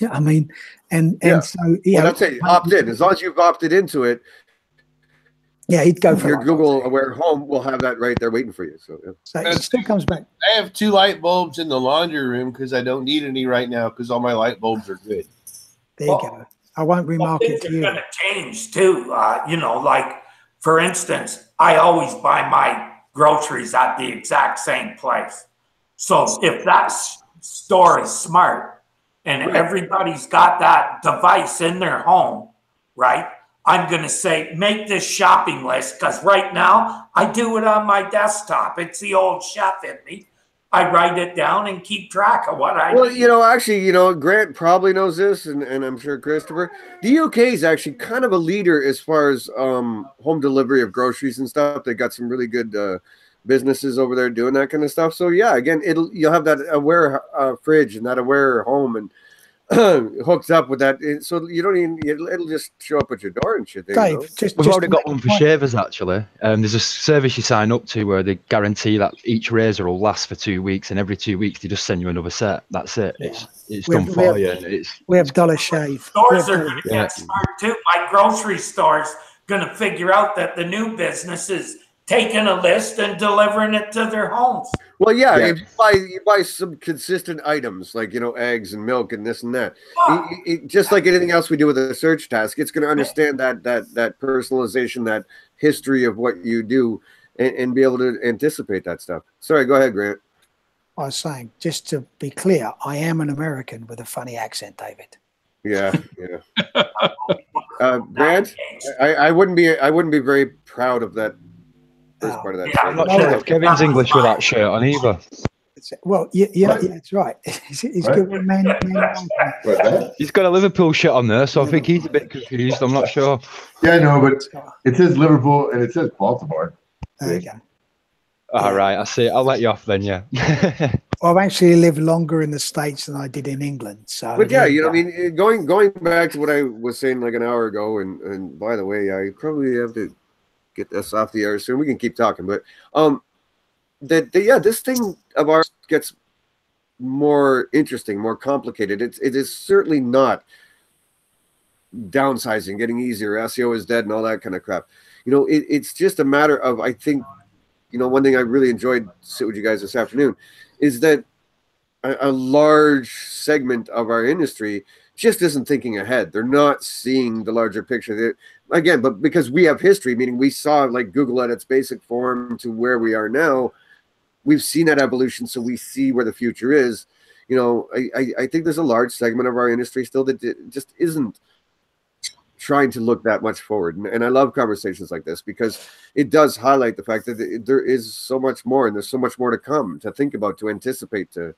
I mean, and so that's it. Opt in. As long as you've opted into it, Yeah, he'd go for your like Google Aware Home will have that right there waiting for you. So, yeah. So it still comes back. I have 2 light bulbs in the laundry room because I don't need any right now because all my light bulbs are good. There you go. I won't remark it Things to are you. going to change too. Like, for instance, I always buy my groceries at the exact same place. So if that store is smart and everybody's got that device in their home, right? I'm going to say, make this shopping list, because right now I do it on my desktop. It's the old chef in me. I write it down and keep track of what I need. Actually, Grant probably knows this, and I'm sure Christopher. The UK is actually kind of a leader as far as home delivery of groceries and stuff. They got some really good businesses over there doing that kind of stuff. So yeah, again, you'll have that aware fridge and that aware home and hooked up with that, so you don't even. It'll just show up at your door and shit. Dave, we've already got one for shavers actually. There's a service you sign up to where they guarantee that each razor will last for 2 weeks, and every 2 weeks they just send you another set. That's it. Yeah. It's done for you. And we have Dollar Shave. Stores are going to get smart too. My grocery store's going to figure out that the new business is taking a list and delivering it to their homes. Well, yeah. If you buy some consistent items like eggs and milk and this and that, just like anything else we do with a search task, it's going to understand that personalization, that history of what you do, and be able to anticipate that stuff. Sorry, go ahead, Grant. I was saying, just to be clear, I am an American with a funny accent, David. Yeah. Grant, I wouldn't be very proud of that. First part of that. I'm not sure if Kevin's English with that shirt on either. Well, yeah, that's right. He's good with man. He's got a Liverpool shirt on there, so I think he's a bit confused. I'm not sure. Yeah, I know, but it says Liverpool and it says Baltimore. There you go. All right, I see. I'll let you off then. Yeah. Well, I've actually lived longer in the States than I did in England. So, but yeah, I mean, going back to what I was saying like an hour ago, and by the way, I probably have to get this off the air soon. We can keep talking, but this thing of ours gets more interesting, more complicated. It is certainly not downsizing, getting easier. SEO is dead and all that kind of crap. It's just a matter of, I think, one thing I really enjoyed sitting with you guys this afternoon is that a large segment of our industry just isn't thinking ahead. They're not seeing the larger picture. Again, but because we have history, meaning we saw like Google at its basic form to where we are now, we've seen that evolution, so we see where the future is. I think there's a large segment of our industry still that just isn't trying to look that much forward. And I love conversations like this because it does highlight the fact that there is so much more, and there's so much more to come, to think about, to anticipate, and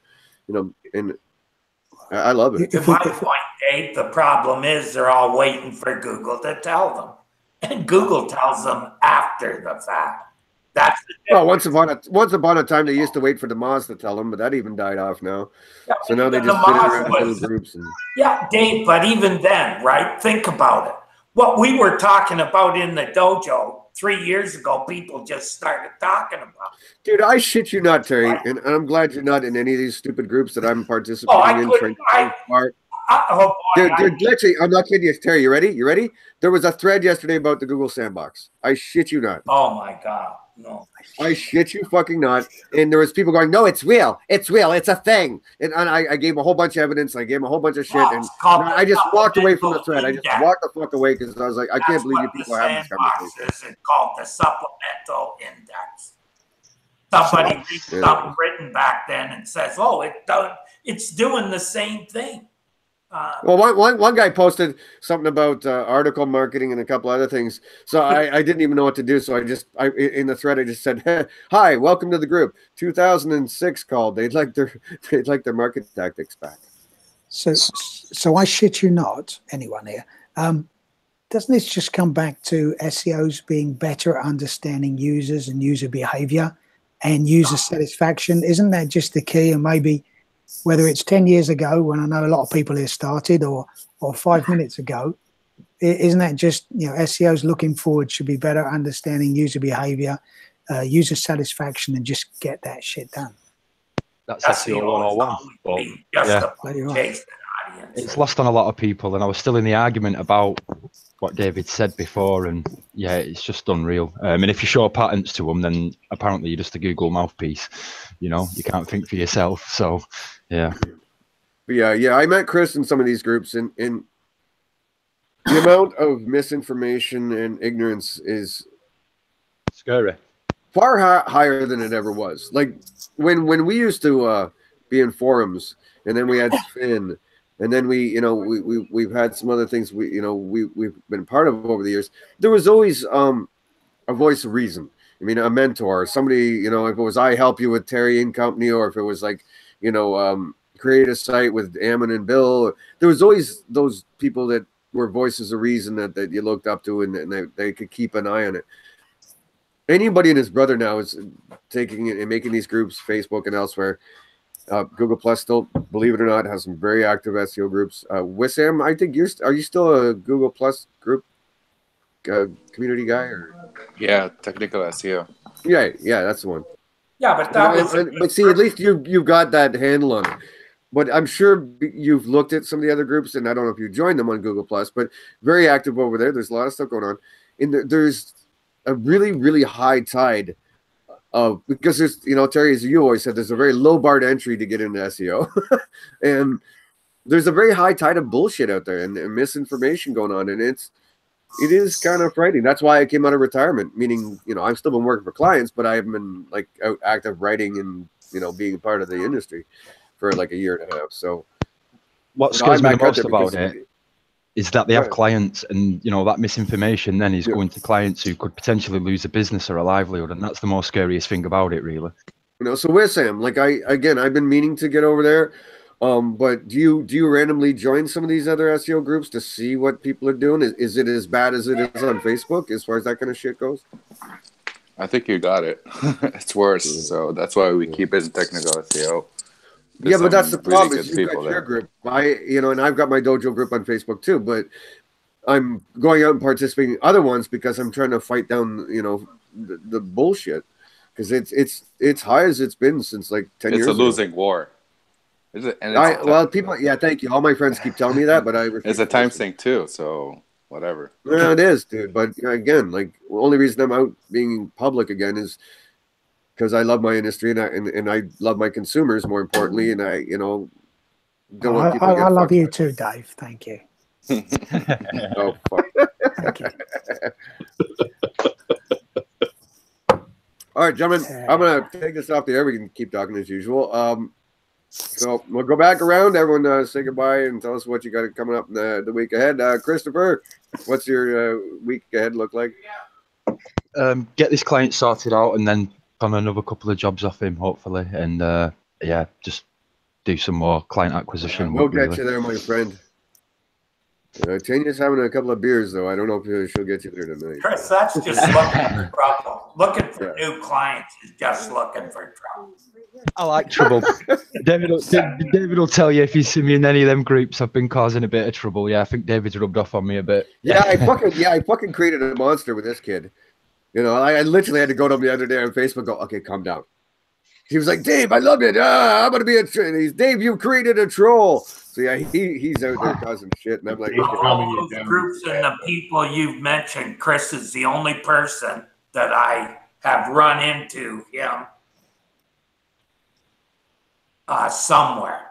I love it. To my point, Dave, the problem is they're all waiting for Google to tell them. And Google tells them after the fact. That's well, once upon a time they used to wait for the Moz to tell them, but that even died off now. Yeah, so now they just sit around in little groups. Yeah, Dave, but even then, right? Think about it. What we were talking about in the dojo 3 years ago, people just started talking about. Dude, I shit you not, Terry, and I'm glad you're not in any of these stupid groups that I'm participating in. Dude, literally, I'm not kidding you, Terry. You ready? You ready? There was a thread yesterday about the Google Sandbox. I shit you not. Oh my God. No. I shit you fucking not. And there was people going, no, it's real. It's real. It's a thing. And I gave a whole bunch of evidence. I gave him a whole bunch of shit. And I just walked away from the thread. I just walked the fuck away because I was like, I can't believe you people are having this conversation. It's called the supplemental index. Somebody reads something written back then and says, oh, it's doing the same thing. Well, one guy posted something about article marketing and a couple other things. So I didn't even know what to do. So I in the thread I just said, "Hi, welcome to the group. 2006 called. They'd like their market tactics back." So I shit you not, anyone here. Doesn't this just come back to SEOs being better at understanding users and user behavior and user satisfaction? Isn't that just the key? And maybe whether it's 10 years ago when I know a lot of people here started or 5 minutes ago, isn't that just, SEOs looking forward should be better at understanding user behavior, user satisfaction, and just get that shit done. That's SEO 101. Yeah. It's lost on a lot of people, and I was still in the argument about what David said before, and yeah, it's just unreal. And if you show patents to them, then apparently you're just a Google mouthpiece. You know, you can't think for yourself. So, yeah. But yeah, I met Chris in some of these groups, and the amount of misinformation and ignorance is scary, far higher than it ever was. Like when we used to be in forums, and then we had Finn. And then we've had some other things we've been part of over the years. There was always a voice of reason. I mean, a mentor, somebody, if it was I help you with Terry and Company, or if it was like, create a site with Ammon and Bill. There was always those people that were voices of reason that you looked up to, and they could keep an eye on it. Anybody and his brother now is taking it and making these groups, Facebook and elsewhere. Google Plus still, believe it or not, has some very active SEO groups. Wissam, I think are you still a Google Plus group community guy? Or? Yeah, technical SEO. Yeah, that's the one. Yeah, but that was. But see, at least you've got that handle on it. But I'm sure you've looked at some of the other groups, and I don't know if you joined them on Google Plus, but very active over there. There's a lot of stuff going on. And there's a really, really high tide. Because there's, Terry, as you always said, there's a very low bar to entry to get into SEO, and there's a very high tide of bullshit out there and misinformation going on, and it is kind of frightening. That's why I came out of retirement, meaning I've still been working for clients, but I haven't been like out active writing and being part of the industry for like a year and a half. So what scares me the most about it is that they have clients, and that misinformation then is going to clients who could potentially lose a business or a livelihood, and that's the most scariest thing about it, really. So with Sam, like I've been meaning to get over there, but do you randomly join some of these other SEO groups to see what people are doing? Is it as bad as it is on Facebook as far as that kind of shit goes? I think you got it. It's worse, so that's why we keep it in technical SEO. Yeah, but that's the problem. Is you've got there. your group. And I've got my Dojo group on Facebook too, but I'm going out and participating in other ones because I'm trying to fight down, the bullshit. Because it's high as it's been since like 10 years ago. It's a losing war. Is it? And thank you. All my friends keep telling me that, but it's a time sink too, so whatever. Yeah, it is, dude. But again, like the only reason I'm out being public again is because I love my industry and I love my consumers more importantly, and I don't want people to get I love you too, Dave. Thank you. Oh fuck. Thank you. All right, gentlemen, I'm gonna take this off the air. We can keep talking as usual. So we'll go back around. Everyone, say goodbye and tell us what you got coming up in the week ahead. Christopher, what's your week ahead look like? Get this client sorted out, and then on another couple of jobs off him, hopefully, and just do some more client acquisition. We'll get you there, my friend. Tanya's having a couple of beers, though. I don't know if she'll get you there tonight. Chris, that's just looking for trouble. Looking for new clients is just looking for trouble. I like trouble. David will tell you if he's seen me in any of them groups. I've been causing a bit of trouble. Yeah, I think David's rubbed off on me a bit. I fucking created a monster with this kid. I literally had to go to him the other day on Facebook and go, okay, calm down. He was like, Dave, I love it. I'm going to be a troll. He's, Dave, you created a troll. So, yeah, he's out there causing shit. And I'm like, all those groups and the people you've mentioned, Chris is the only person that I have run into him somewhere.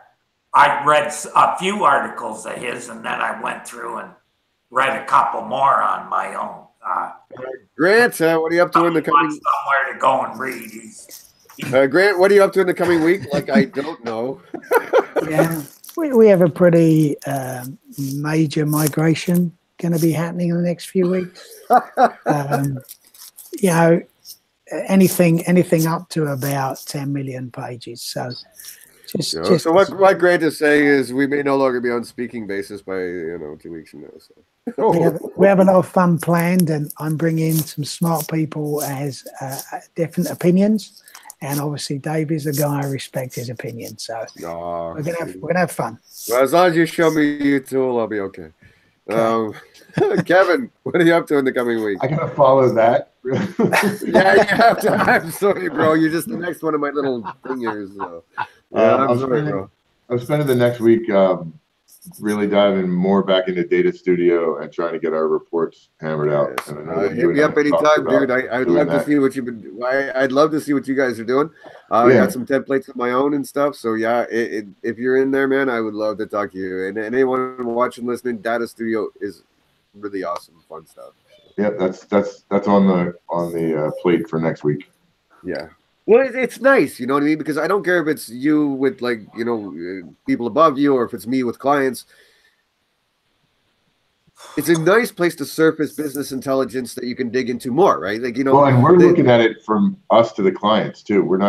I read a few articles of his, and then I went through and read a couple more on my own. Grant, what are you up to in the coming? Somewhere to go and read. Grant, what are you up to in the coming week? Like, I don't know. Yeah, we have a pretty major migration going to be happening in the next few weeks. Anything up to about 10 million pages. So. So what Grant is saying is we may no longer be on speaking basis by 2 weeks from now. So we have a lot of fun planned, and I'm bringing in some smart people as different opinions, and obviously Dave is a guy I respect his opinion. So we're gonna have fun. Well, as long as you show me your tool, I'll be okay. Kevin, what are you up to in the coming week? I gotta follow that. Yeah, you have to. I'm sorry, bro. You're just the next one of my little fingers. So. Yeah, I'm spending the next week really diving more back into Data Studio and trying to get our reports hammered out. And I know that you Hit and me I up have talked anytime, dude. about I'd doing love to that. see what you've been. I'd love to see what you guys are doing. I Yeah. got some templates of my own and stuff. So yeah, if you're in there, man, I would love to talk to you. And anyone watching, listening, Data Studio is really awesome, fun stuff. Yeah, that's on the plate for next week. Yeah. Well, it's nice, you know what I mean? Because I don't care if it's you with like, you know, people above you or if it's me with clients. It's a nice place to surface business intelligence that you can dig into more, right? Like, you know, Well, and we're looking at it from us to the clients too. I'm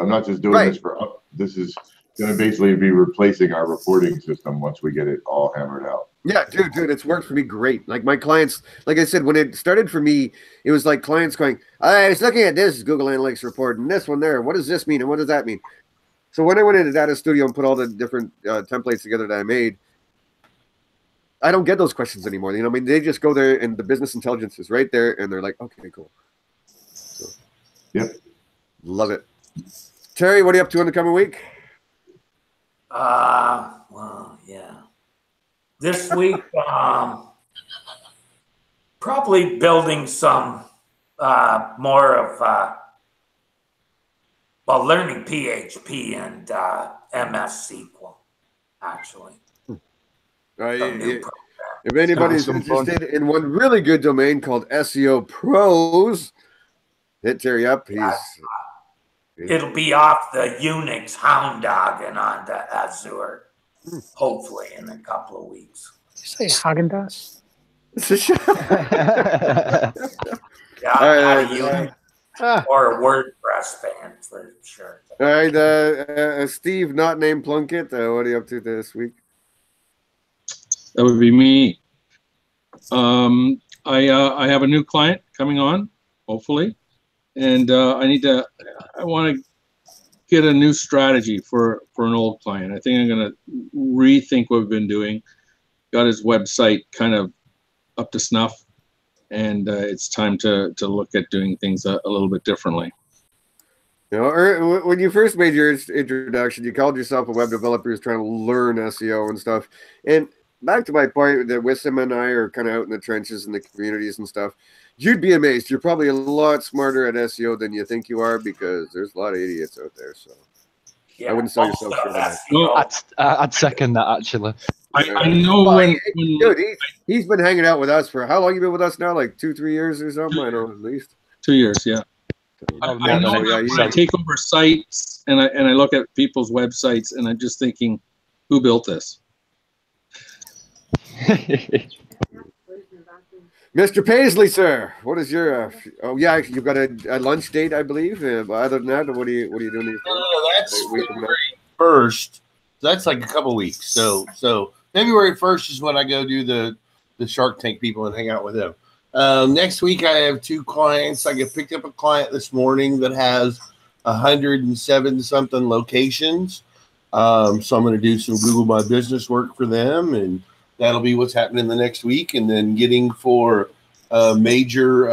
not just doing this for us. This is going to basically be replacing our reporting system once we get it all hammered out. Yeah, dude, it's worked for me great. Like my clients, like I said, when it started for me, it was like clients going, I was looking at this Google Analytics report and this one there. What does this mean? And what does that mean? So when I went into Data Studio and put all the different templates together that I made, I don't get those questions anymore. You know, I mean, they just go there and the business intelligence is right there, and they're like, okay, cool. So, yep, love it. Terry, what are you up to in the coming week? Well, yeah. This week, probably building some more of well, learning PHP and MS SQL, actually. If anybody's interested in one really good domain called SEO Pros, hit Terry up. It'll be off the Unix Hound Dog and onto Azure, hopefully in a couple of weeks. Did you say Haagen-Dazs? Yeah, I'm not a Unix or a WordPress fan for sure. All right, Steve, not named Plunkett. What are you up to this week? That would be me. I have a new client coming on, hopefully, and I want to get a new strategy for an old client. I think I'm going to rethink what we've been doing. Got his website kind of up to snuff, and it's time to look at doing things a little bit differently. You know, when you first made your introduction, you called yourself a web developer who's trying to learn SEO and stuff. And back to my point that Wissam and I are kind of out in the trenches in the communities and stuff. You'd be amazed. You're probably a lot smarter at SEO than you think you are because there's a lot of idiots out there. So I wouldn't sell yourself short of that. No, I'd second that actually. I know when dude, he's been hanging out with us for how long? You been with us now? Like 2-3 years or something? I know at least 2 years. Yeah. I know when I take over sites and I look at people's websites and I'm just thinking, who built this? Mr. Paisley, sir, what is your? Oh yeah, you've got a lunch date, I believe. Other than that, what are you doing? No, that's February 1st. That's like a couple weeks. So February 1st is when I go do the Shark Tank people and hang out with them. Next week I have 2 clients. I picked up a client this morning that has 107 something locations. So I'm going to do some Google My Business work for them, and that'll be what's happening the next week. And then getting for major,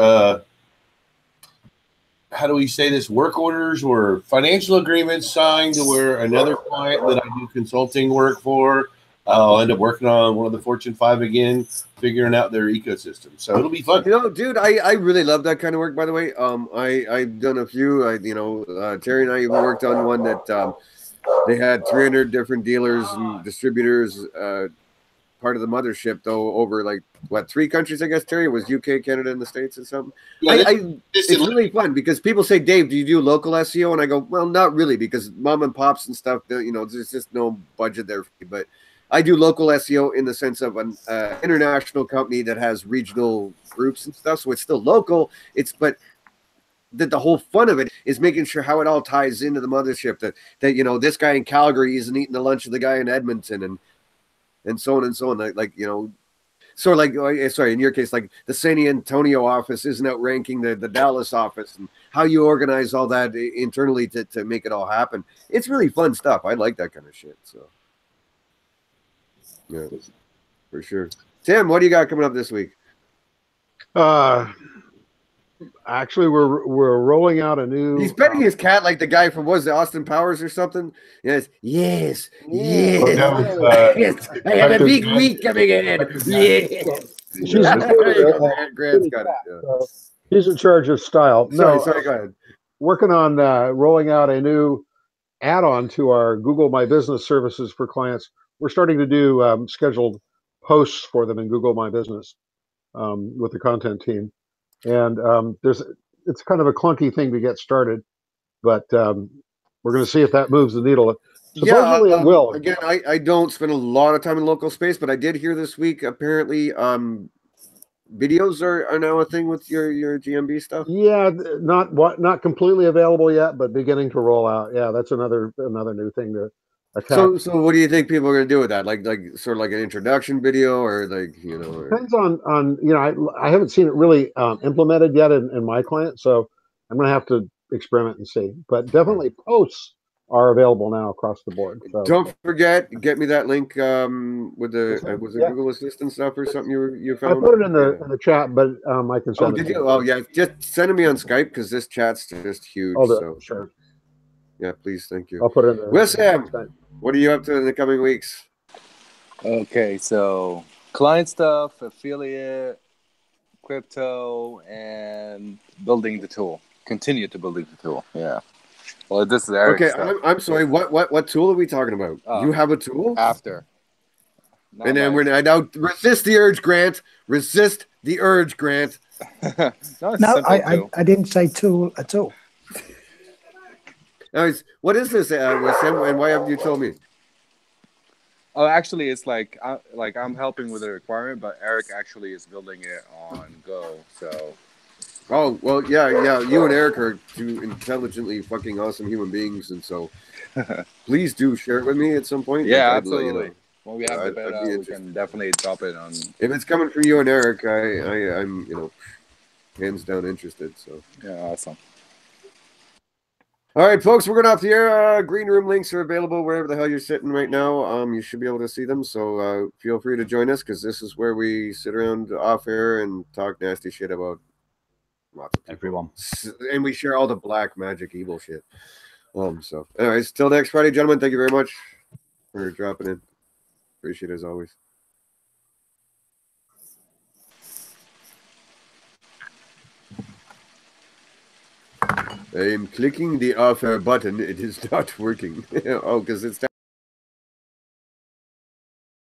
how do we say this, work orders or financial agreements signed to where another client that I do consulting work for, I'll end up working on one of the Fortune 5 again, figuring out their ecosystem. So it'll be fun. You know, dude, I really love that kind of work, by the way. I've done a few. Terry and I even worked on one that they had 300 different dealers and distributors, part of the mothership, though, over like, what, 3 countries, I guess, Terry? It was UK, Canada, and the States or something? Yeah, it's really fun because people say, Dave, do you do local SEO? And I go, well, not really, because mom and pops and stuff, you know, there's just no budget there. But I do local SEO in the sense of an international company that has regional groups and stuff. So it's still local. But the whole fun of it is making sure how it all ties into the mothership. That you know, this guy in Calgary isn't eating the lunch of the guy in Edmonton, and so on and so on. Like you know, sort of like sorry, in your case, like the San Antonio office isn't outranking the Dallas office, and how you organize all that internally to make it all happen. It's really fun stuff. I like that kind of shit. So. Yeah, for sure. Tim, what do you got coming up this week? I Actually, we're rolling out a new. He's petting his cat like the guy from was it Austin Powers or something? Yes, yes, yes. Oh, no, Yes. I have a big week coming in. Yes. She's There you go, Grant's got it. Yeah. So he's in charge of style. Sorry, go ahead. Working on rolling out a new add-on to our Google My Business services for clients. We're starting to do scheduled posts for them in Google My Business with the content team, and it's kind of a clunky thing to get started, but we're going to see if that moves the needle. Supposedly it will. Again, I don't spend a lot of time in local space, but I did hear this week apparently videos are now a thing with your GMB stuff. Yeah, not completely available yet, but beginning to roll out. Yeah, that's another new thing to attack. So what do you think people are going to do with that? Like sort of like an introduction video, or like depends on I haven't seen it really implemented yet in my client, so I'm going to have to experiment and see. But definitely posts are available now across the board. So. Don't forget, get me that link with the was it Google Assistant stuff or something you found? I put it in the chat, but I can send it. Did you? Oh yeah, just send it me on Skype because this chat's just huge. So sure. Yeah, please, thank you. I'll put it in there. Wissam, what are you up to in the coming weeks? Okay, so client stuff, affiliate, crypto, and building the tool. Continue to building the tool. Yeah. Well, this is Eric's stuff. I'm sorry. What tool are we talking about? You have a tool? After. And then we're now resist the urge, Grant. Resist the urge, Grant. No, I didn't say tool at all. What is this, Wissam, and why haven't you told me? Oh, actually, it's like I'm helping with the requirement, but Eric actually is building it on Go. So. Oh well, yeah. You and Eric are two intelligently fucking awesome human beings, and so please do share it with me at some point. Yeah, like, absolutely. When we have the beta, we can definitely drop it on. If it's coming from you and Eric, I'm hands down interested. So yeah, awesome. All right, folks, we're going off the air. Green room links are available wherever the hell you're sitting right now. You should be able to see them, so feel free to join us because this is where we sit around off air and talk nasty shit about lots of everyone, and we share all the black magic evil shit. So, anyways, till next Friday, gentlemen. Thank you very much for dropping in. Appreciate it as always. I am clicking the off air button. It is not working. Oh, because it's